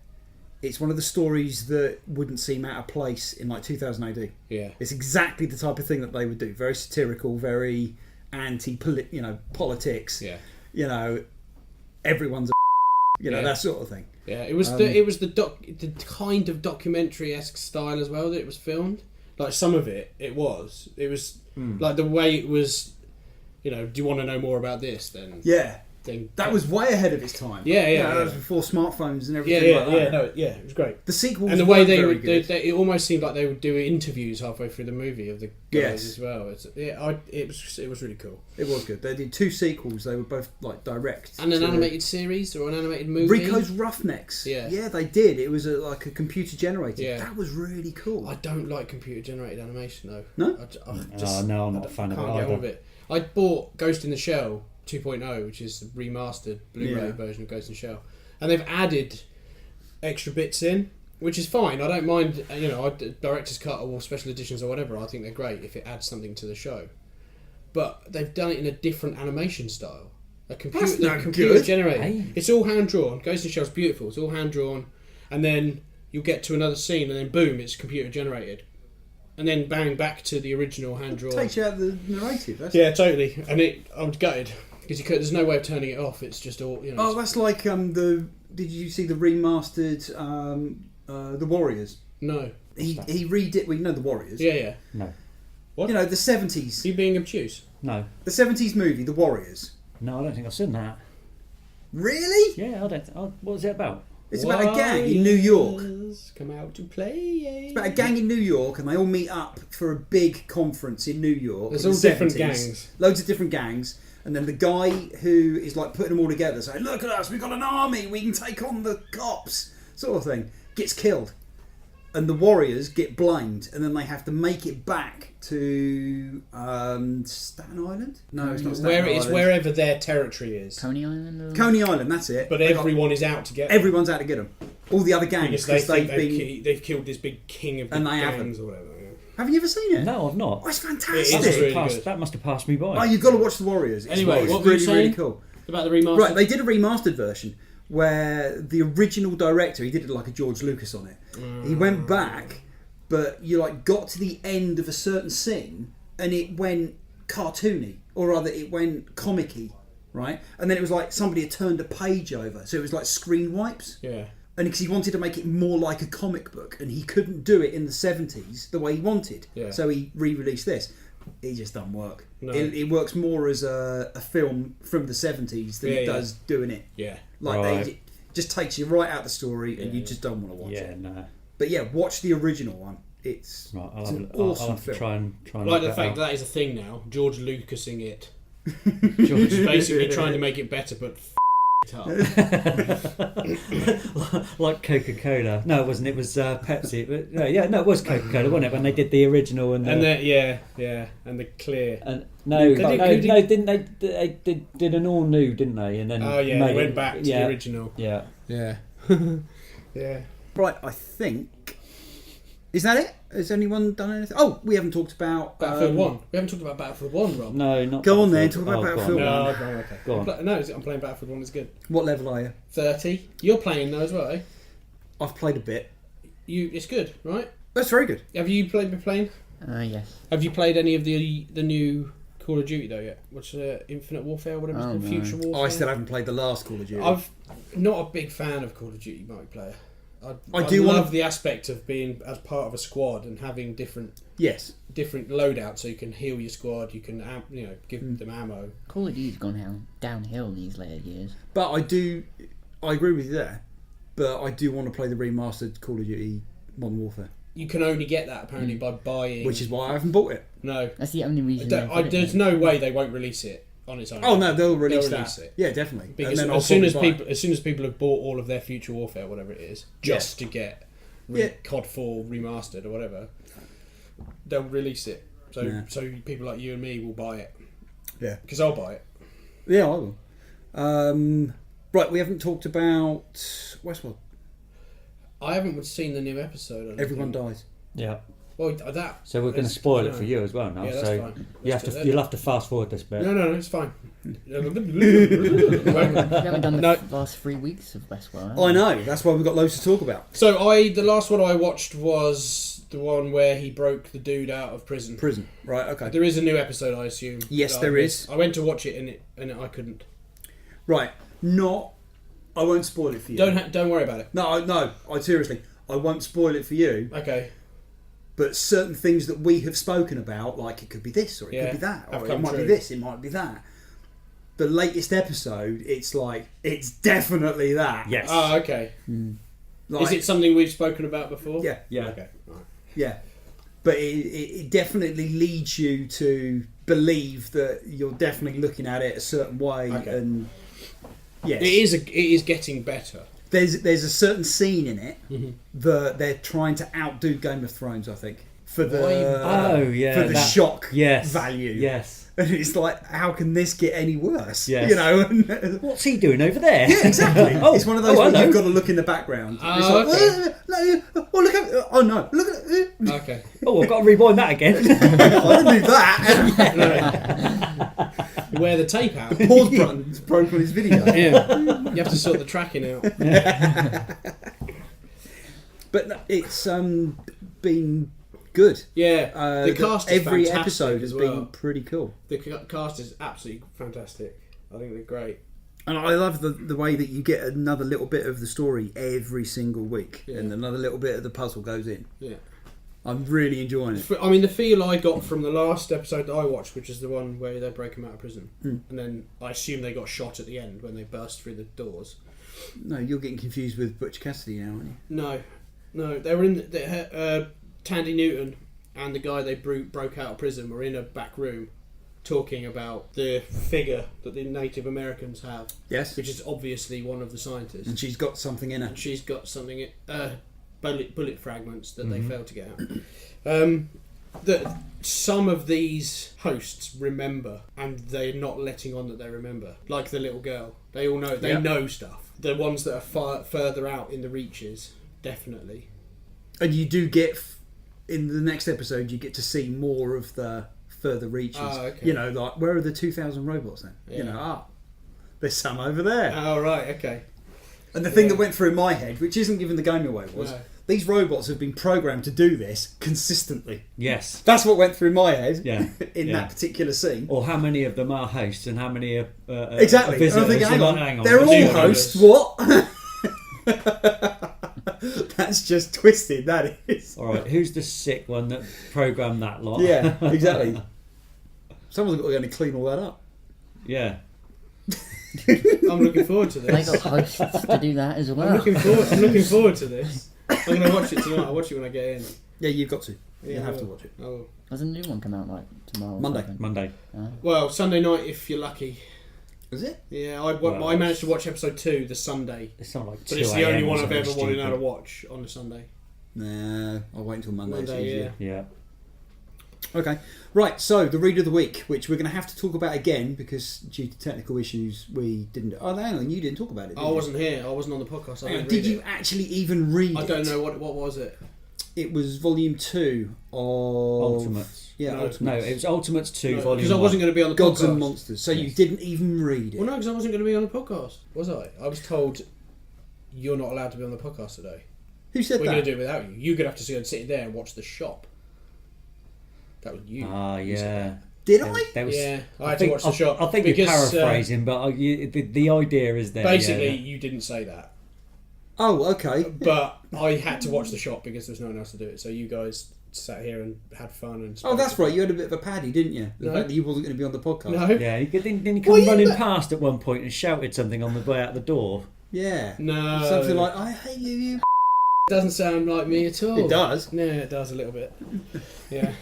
it's one of the stories that wouldn't seem out of place in like 2000 AD. Yeah. It's exactly the type of thing that they would do. Very satirical, very politics. Yeah. You know, everyone's that sort of thing. Yeah, it was the kind of documentary-esque style as well that it was filmed. Like some of it was like the way it was. You know, do you want to know more about this? Then that was way ahead of its time. That was before smartphones and everything like that. It was great. The sequel and the way it almost seemed like they would do interviews halfway through the movie of the guys as well. It was really cool. It was good. They did 2 sequels. They were both like direct. And an animated series or an animated movie. Rico's Roughnecks. Yeah, they did. It was like a computer generated. Yeah. That was really cool. I don't like computer generated animation though. No? I'm not a fan of it. I can't get on with it. I bought Ghost in the Shell 2.0, which is the remastered Blu-ray version of Ghost in the Shell, and they've added extra bits in, which is fine. I don't mind, director's cut or special editions or whatever. I think they're great if it adds something to the show. But they've done it in a different animation style. Computer generated. Hey. It's all hand drawn. Ghost in the Shell's beautiful. It's all hand drawn, and then you'll get to another scene, and then boom, it's computer generated. And then bang back to the original hand drawn. Takes you out of the narrative. Totally. And I was gutted Because there's no way of turning it off. It's just all. Oh, that's like Did you see the remastered The Warriors? No. He redid. Well, you know The Warriors. Yeah. No. What? You know the 70s. Are you being obtuse? No. The 70s movie The Warriors. No, I don't think I've seen that. Really? Yeah, I don't. What was it about? It's about a gang in New York. Come out to play. It's about a gang in New York, and they all meet up for a big conference in New York. There's in all the different 70s. gangs. Loads of different gangs. And then the guy who is like putting them all together, saying, "Look at us, we've got an army, we can take on the cops," sort of thing, gets killed. And the Warriors get blamed, and then they have to make it back to Staten Island? No, it's not Staten Island. It's wherever their territory is. Coney Island? Or... Coney Island, that's it. But everyone is out to get them. Everyone's out to get them. All the other gangs, Because they because think they've killed this big king of the And they gangs or whatever. Yeah. Have you ever seen it? No, I've not. Oh, it's It fantastic. is really good. That must have passed me by. Oh, you've got to watch The Warriors. It's Anyway, it's what were you really, saying? really cool. About the remaster? Right, they did a remastered version where the original director, he did it like a George Lucas on it. He went back, but you like got to the end of a certain scene and it went cartoony, or rather it went comic-y, right? And then it was like somebody had turned a page over, so it was like screen wipes. Yeah. And because he wanted to make it more like a comic book, and he couldn't do it in the 70s the way he wanted. Yeah. So he re-released this. It just doesn't work. No. It works more as a film from the 70s than it does doing it. Yeah. Like Right. it just takes you right out the story, and you just don't want to watch Yeah, it. no. But yeah, watch the original one. It's, Right, it's an I'll awesome have to film. try and Like the look fact that that is a thing now. George Lucasing it. out. He's basically trying to make it better, but it up. Like Coca-Cola. No, it wasn't. It was Pepsi. But, no, it was Coca-Cola, wasn't it? When they did the original and And then and the clear. and They didn't they did an all new, didn't they? And then They made went it- back to the original. Yeah. Yeah. Yeah. Right, I think. Is that it? Has anyone done anything? Oh, we haven't talked about Battlefield 1. We haven't talked about Battlefield 1, Rob. No, not. Go on then, Battlefield. talk about Oh, Battlefield go on. one. No, okay. Go on. I'm playing Battlefield 1, it's good. What level are you? 30. You're playing though as well, eh? I've played a bit. It's good, right? That's very good. Have you been playing? Yes. Have you played any of the new Call of Duty though yet? What's Infinite Warfare, whatever it's Oh, called, no. Future Warfare? I still haven't played the last Call of Duty. I'm not a big fan of Call of Duty multiplayer. I do love wanna- the aspect of being as part of a squad and having different Yes. loadouts, so you can heal your squad, you can give them ammo. Call of Duty's gone downhill these later years. But I agree with you there. But I do want to play the remastered Call of Duty Modern Warfare, You can only get that apparently by buying. which is why I haven't bought it. No, That's the only reason. they put it there's there. no way they won't release it on its own. Oh no, they'll release release that. it. Yeah, definitely. Because And then as soon as probably buy it. people have bought all of their Future Warfare, whatever it is, just to get COD 4 remastered or whatever, they'll release it. So people like you and me will buy it. Yeah. Because I'll buy it. Yeah, I will. Right, we haven't talked about Westworld. I haven't seen the new episode. I don't Everyone think. dies. Yeah. Well, that. So we're going to is- spoil I it for know. you as well now. Yeah, that's so fine. you'll have to fast forward this bit. No, it's fine. We haven't done the last 3 weeks of Westworld. have we? I know. That's why we've got loads to talk about. So the last one I watched was the one where he broke the dude out of prison. Prison. Right. Okay. There is a new episode, I assume. Yes, that I there missed. is. I went to watch it and I couldn't. Right. I won't spoil it for you. Don't worry about it. No. I seriously. I won't spoil it for you. Okay. But certain things that we have spoken about, like it could be this or it could be that, have or it come might be true. this, it might be that. The latest episode, it's like it's definitely that. Yes. Oh, okay. Like, Is it something we've spoken about before? Yeah. Yeah. Okay. Right. Yeah. But it definitely leads you to believe that you're definitely looking at it a certain way, Okay. and yes, It is getting better. There's a certain scene in it Mhm. that they're trying to outdo Game of Thrones, I think, for the that- shock Yes. value. Yes. And it's like, how can this get any worse? Yes. You know? And, What's he doing over there? yeah, exactly. Oh, it's one of those oh, where hello. you've got to look in the background. Oh, It's like, okay. oh, look at, oh no, look at, Okay. Oh, I've got to rewind that again. I didn't do that. Wear the tape out. Pause button's broke on his video. Yeah. You have to sort the tracking out. But no, it's been good. Yeah. The cast is every fantastic episode has as well. been pretty cool. The cast is absolutely fantastic. I think they're great. And I love the way that you get another little bit of the story every single week, and another little bit of the puzzle goes in. Yeah. I'm really enjoying it. I mean, the feel I got from the last episode that I watched, which is the one where they break him out of prison, and then I assume they got shot at the end when they burst through the doors. No, you're getting confused with Butch Cassidy now, aren't you? No, they were in Tandy Newton and the guy they broke out of prison were in a back room talking about the figure that the Native Americans have. Yes. Which is obviously one of the scientists. And she's got something in her. And she's got something, bullet fragments that they failed to get out. That some of these hosts remember, and they're not letting on that they remember. Like the little girl. They all know, they know stuff. The ones that are further out in the reaches, definitely. And you do get, in the next episode, you get to see more of the further reaches. Oh, okay. You know, like, where are the 2,000 robots then? Yeah. You know, there's some over there. Oh, right, okay. And the thing that went through my head, which isn't giving the game away, was these robots have been programmed to do this consistently. Yes. That's what went through my head in Yeah. that particular scene. Or how many of them are hosts and how many are Exactly. visitors. And I think, hang on. They're Let's all do hosts. this. What? That's just twisted, that is. Alright, who's the sick one that programmed that lot? Yeah, exactly. Someone's got to go and clean all that up. Yeah. I'm looking forward to They this. got hosts to do that as well. I'm looking forward to this. I'm going to watch it tonight. I'll watch it when I get in. Yeah, you've got to. Yeah, you I have will. to watch it. I will. Does a new one come out like tomorrow? or Monday. something? Monday. Well, Sunday night if you're lucky. Is it? Yeah, I managed to watch episode 2 the Sunday. It's not like 2 But it's the only AM one or I've ever something wanted to stupid. watch on a Sunday. Nah, I'll wait until Monday. it's Monday, easier. yeah. Yeah. Okay, right, so the read of the week, which we're going to have to talk about again because due to technical issues we didn't... Oh, hang on, you didn't talk about it, did I you? wasn't here. I wasn't on the podcast. I didn't Did read you it. actually even read it? I don't know what was it. It was volume 2 of... Ultimates. Yeah, No. Ultimates. No, it was Ultimates 2 No, volume because I 1. wasn't going to be on the Gods podcast. and Monsters. So you Yes. didn't even read it. Well, no, because I wasn't going to be on the podcast, was I? I was told you're not allowed to be on the podcast today. Who said We're that? going to do it without you. You're going to have to go and sit there and watch the shop. That was you. Ah, yeah. Did I? There was, Yeah, I had to watch the shop. I think because, you're paraphrasing, but the idea is there. Basically, yeah. you didn't say that. Oh, okay. But I had to watch the shop because there was no one else to do it. So you guys sat here and had fun. And Oh, that's right. You had a bit of a paddy, didn't you? The No. fact that you wasn't going to be on the podcast. No. Yeah, didn't he come running past at one point and shouted something on the way out the door? Yeah. No. Something like, I hate you. It doesn't sound like me at all. It does. No, it does a little bit. Yeah.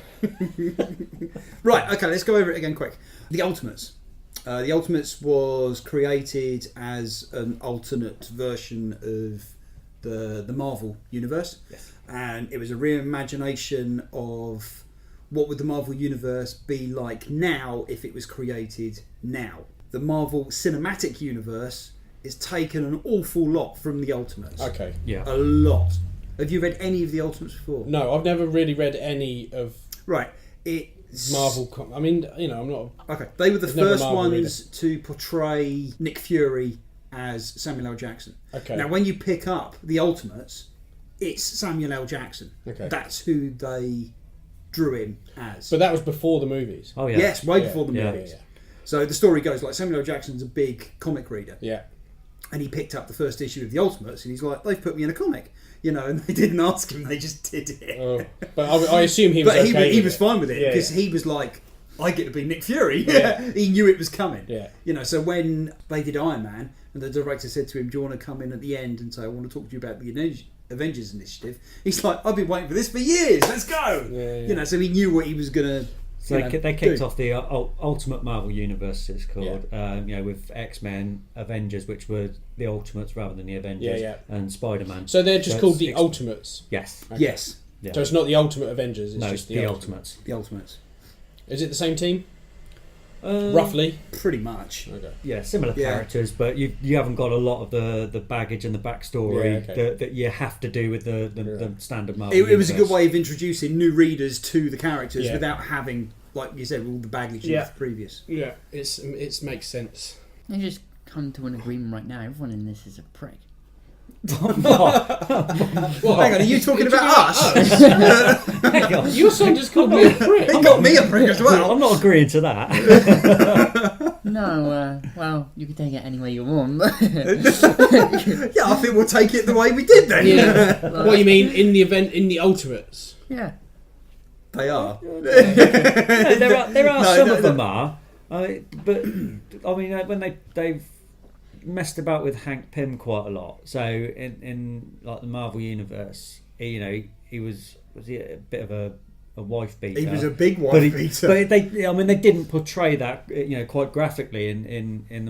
Right, okay, let's go over it again quick. The Ultimates. The Ultimates was created as an alternate version of the Marvel universe. Yes. And it was a reimagination of what would the Marvel universe be like now if it was created now. The Marvel Cinematic Universe is taken an awful lot from the Ultimates. Okay. Yeah. A lot. Have you read any of the Ultimates before? No, I've never really read any of Right. It's Marvel. I mean, you know, I'm not. Okay, they were the There's never first Marvel ones to portray Nick Fury as Samuel L. Jackson. Okay. Now, when you pick up the Ultimates, it's Samuel L. Jackson. Okay. That's who they drew him as. But that was before the movies. Oh yeah. Yes, way Yeah, before the yeah. movies. Yeah. So the story goes like Samuel L. Jackson's a big comic reader, Yeah. and he picked up the first issue of the Ultimates, and he's like, "They've put me in a comic," you know, and they didn't ask him; they just did it. Oh, but I assume he was. But okay he with was it. fine with it Yeah, because yeah. he was like, I get to be Nick Fury. Yeah. He knew it was coming. Yeah. You know, so when they did Iron Man and the director said to him, "Do you want to come in at the end and say I want to talk to you about the Avengers Initiative?" He's like, "I've been waiting for this for years. Let's go." Yeah. You know, so he knew what he was gonna. So you know, they kicked do. off the Ultimate Marvel Universe, it's called. You know, with X-Men, Avengers, which were the Ultimates rather than the Avengers, Yeah, and Spider-Man. So they're just So called it's the Ultimates. Yes. Okay. Yes, Yeah. So it's not the Ultimate Avengers. It's No, just it's the the Ultimates. Ultimates. the Ultimates, Is it the same team? Uh, Roughly. pretty much. Okay. Yeah, similar Yeah. characters, but you haven't got a lot of the baggage and the backstory Yeah, okay. that you have to do with the Yeah. standard Marvel. It was a good universe. way of introducing new readers to the characters Yeah. without having, like you said, all the baggage Yeah. of the previous. Yeah. It makes sense. You just come to an agreement right now. Everyone in this is a prick. Well, hang on, are you talking about us? Hang on. Your son just called me a prick. He got me a prick as well. I'm not agreeing to that. No, well, you can take it any way you want. Yeah, I think we'll take it the way we did then. Yeah. What you mean in the event in the Ultimates? Yeah. They are. No, there are some of them are. But I mean, when they've messed about with Hank Pym quite a lot. So in like the Marvel universe, he was he a bit of a wife beater. He was a big wife beater. But they didn't portray that quite graphically in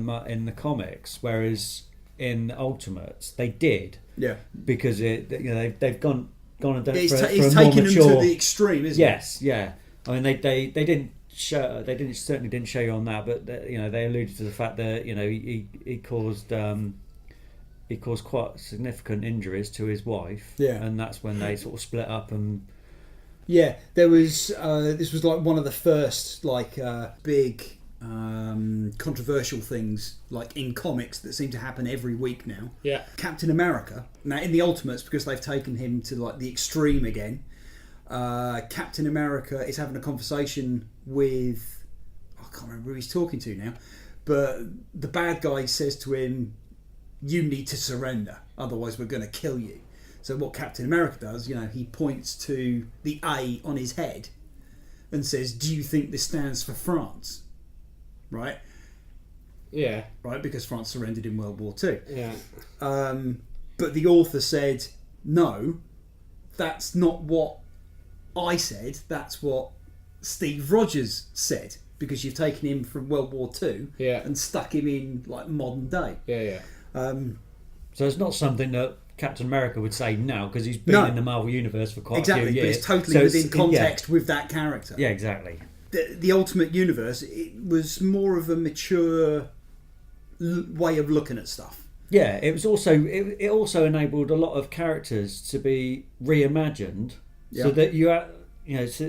the comics, whereas in Ultimates they did. Yeah. Because they've gone and done it It's for a more taken mature. them to the extreme, isn't it? Yes, yeah. I mean, they didn't show. Certainly didn't show you on that, but they alluded to the fact that he caused quite significant injuries to his wife. Yeah. And that's when they sort of split up and. Yeah, there was. This was like one of the first big controversial things like in comics that seem to happen every week now. Yeah. Captain America. Now in the Ultimates, because they've taken him to like the extreme again. Captain America is having a conversation with, I can't remember who he's talking to now, but the bad guy says to him, "You need to surrender, otherwise we're going to kill you." So what Captain America does, he points to the A on his head and says, "Do you think this stands for France?" Right? Yeah. Right, because France surrendered in World War II. Yeah. But the author said, "No, that's not what I said, that's what Steve Rogers said, because you've taken him from World War II and stuck him in like modern day." Yeah. So it's not something that Captain America would say now, because he's been in the Marvel universe for quite a few years. But it's totally within context with that character. Yeah, exactly. The Ultimate Universe, it was more of a mature way of looking at stuff. Yeah, it was also it also enabled a lot of characters to be reimagined. So that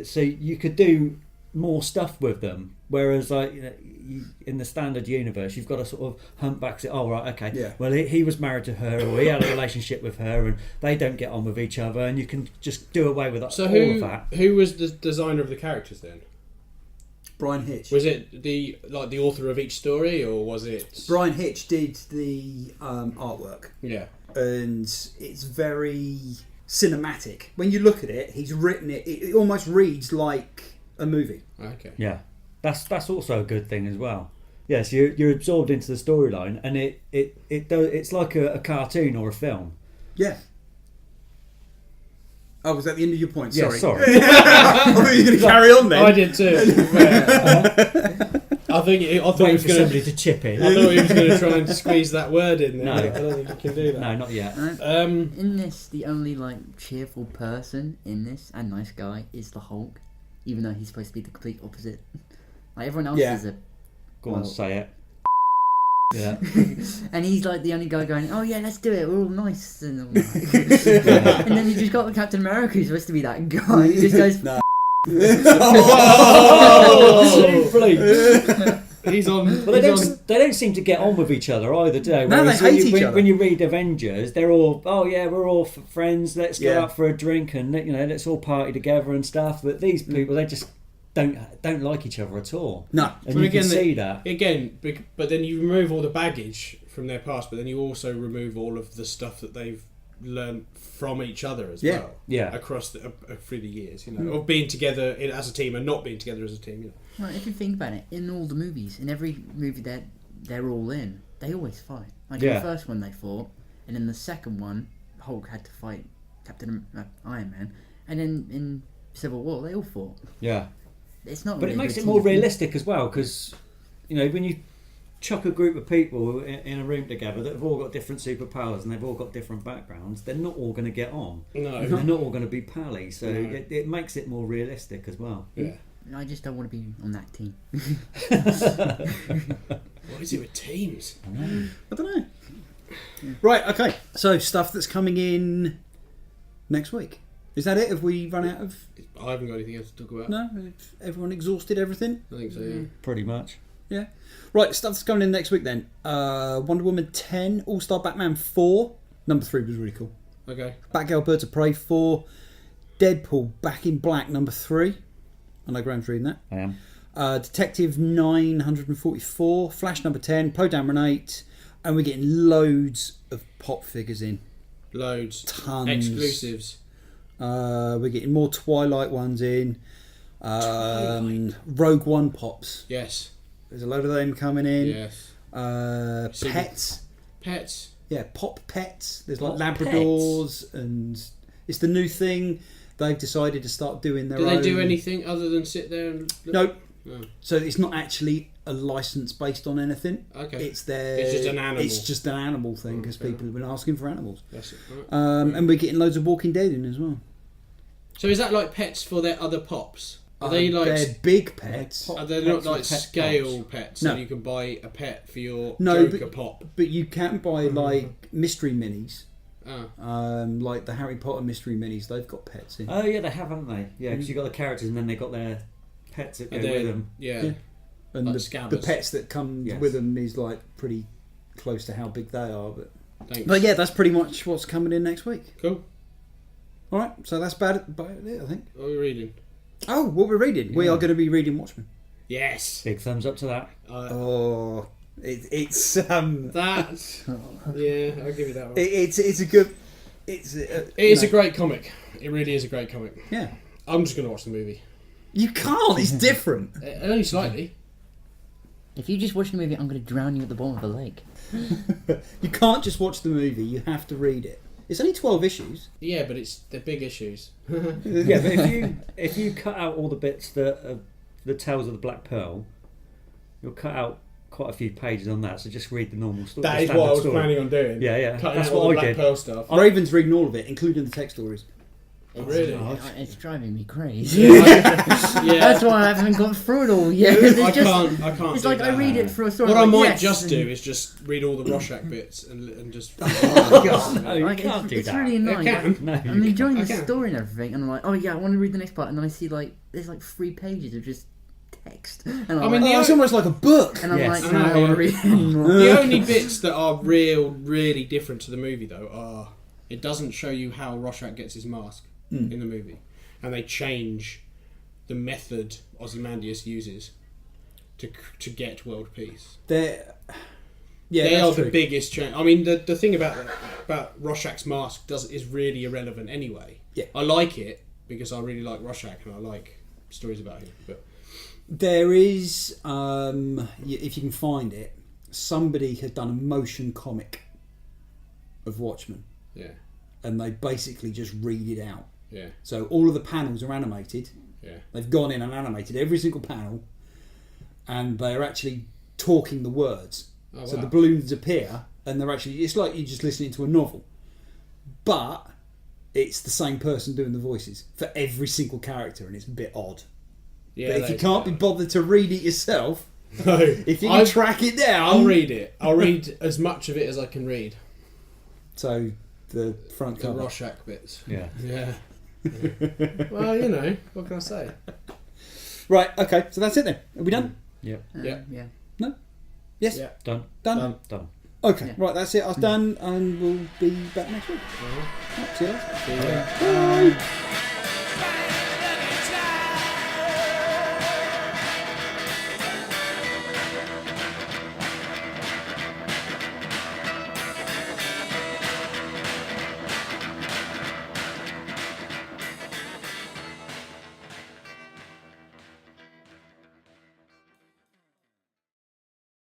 so you could do more stuff with them, whereas in the standard universe you've got to sort of hunt back. Say, oh right, okay, well he was married to her, or he had a relationship with her, and they don't get on with each other, and you can just do away with all of that. Who was the designer of the characters then? Brian Hitch. Was it the author of each story, or was it? Brian Hitch did the artwork. Yeah, and it's very cinematic. When you look at it, he's written it. It almost reads like a movie. Okay. Yeah, that's also a good thing as well. Yes, you're absorbed into the storyline, and it's like a cartoon or a film. Yeah. Oh, was that the end of your point? Yeah, sorry. sorry. I thought you were going to carry on then. I did too. I thought he was going somebody to chip in. I thought he was going to try and squeeze that word in there. No. I don't think he can do that. No, not yet. In this, the only cheerful person in this and nice guy is the Hulk, even though he's supposed to be the complete opposite. Everyone else is a. Go on, say it. Yeah. And he's the only guy going, "Oh yeah, let's do it. We're all nice." And, all that. And then you just got Captain America, who's supposed to be that guy. He just goes. No. He's on. Well, they don't seem to get on with each other either, do they? No, they hate each other. When you read Avengers, they're all, we're all friends. Let's go out for a drink and let's all party together and stuff. But these people, they just don't like each other at all. No, and you can see that again. But then you remove all the baggage from their past, but then you also remove all of the stuff that they've learned from each other as well. Yeah, across through the years, of being together as a team and not being together as a team. Well, if you think about it, in all the movies, in every movie that they're all in, they always fight. In the first one they fought, and in the second one, Hulk had to fight Iron Man, and then in Civil War they all fought. Yeah. It's not. But really it makes it more realistic as well, because when you chuck a group of people in a room together that have all got different superpowers and they've all got different backgrounds, they're not all going to get on. No, they're not all going to be pally. So it makes it more realistic as well. Yeah. I just don't want to be on that team. What is it with teams? I don't know. Yeah. Right. Okay. So stuff that's coming in next week. Is that it? Have we run out of? I haven't got anything else to talk about. No? Everyone exhausted everything? I think so, yeah. Pretty much. Yeah. Right, stuff that's coming in next week then. Wonder Woman 10, All-Star Batman 4. Number 3 was really cool. Okay. Batgirl Birds of Prey 4. Deadpool Back in Black number 3. I know Graham's reading that. I am. Detective 944, Flash number 10, Poe Dameron 8, and we're getting loads of pop figures in. Loads. Tons. Exclusives. We're getting more Twilight ones in. Rogue One pops. Yes. There's a load of them coming in. Yes. Pets. Pets. Yeah, pop pets. There's like Pop Labradors, and it's the new thing. They've decided to start doing their own. Do they do anything other than sit there and look? Nope. No. So it's not actually a license based on anything. Okay. It's their. It's just an animal. It's just an animal thing because people have been asking for animals. That's it. Right. And we're getting loads of Walking Dead in as well. So is that like pets for their other pops? Are they like? They're big pets. Are they Pets not with like pet scale pets? No. So you can buy a pet for your No, Joker pop. But you can buy like mystery minis. Oh. Like the Harry Potter mystery minis, they've got pets in. Oh yeah, they have, haven't they? Yeah, because you've got the characters and then they've got their pets that go with them. Yeah. And like the scabbers. pets that come Yes. with them is like pretty close to how big they are. Thanks. But yeah, that's pretty much what's coming in next week. Cool. All right, so that's about it, I think. What are we reading? Oh, what we're reading? We Yeah. are going to be reading Watchmen. Yes. Big thumbs up to that. Oh, it's That. Yeah, I'll give you that one. it's a good. It is a great comic. It really is a great comic. Yeah. I'm just going to watch the movie. You can't. It's different. Only slightly. If you just watch the movie, I'm going to drown you at the bottom of the lake. You can't just watch the movie. You have to read it. It's only 12 issues. Yeah, but they're big issues. Yeah, but if you cut out all the bits that are the Tales of the Black Pearl, you'll cut out quite a few pages on that. So just read the normal story. That the is what I was standard planning on doing. Yeah, yeah. Cutting That's out all what the I Black did. Pearl stuff. Raven's reading all of it, including the tech stories. Oh, really? It's driving me crazy. Yeah. That's why I haven't got through it all yet. I can't. It's do like that. I read it for a story. What I like, might yes, just and- do is just read all the Rorschach bits and just. No, you Like, can't do it's that. really annoying. I can. No, I'm enjoying I the can. story and everything, and I'm like, oh yeah, I want to read the next part, and then I see like there's like 3 pages of just text, and I'm I mean, like, It's almost like a book. and I'm Yes. like, no, I don't want to read it anymore. The only bits that are really different to the movie, though, are it doesn't show you how Rorschach gets his mask in the movie, and they change the method Ozymandias uses to get world peace. They They are that's the true. biggest change. I mean, the thing about Rorschach's mask is really irrelevant anyway. Yeah. I like it because I really like Rorschach and I like stories about him. But There is, if you can find it, somebody had done a motion comic of Watchmen, yeah, and they basically just read it out. yeah, So all of the panels are animated. yeah. They've gone in and animated every single panel, and they're actually talking the words. Oh, So wow. the balloons appear, and they're actually, it's like you're just listening to a novel. But it's the same person doing the voices for every single character, and it's a bit odd. Yeah, But if that you is can't be bad. bothered to read it yourself, No. if you can track it down... I'll read it. I'll read as much of it as I can read. So, the front The cover. Rorschach bits. Yeah. Yeah. Well, you know, what can I say? Right, okay, so that's it then. Are we done? Yep. Yeah. Yeah. Yes? Yeah. Done. Done? Done. Okay, Yeah. right, that's it. I've done, and we'll be back next week. Uh-huh. Right, see you later. See ya. Bye.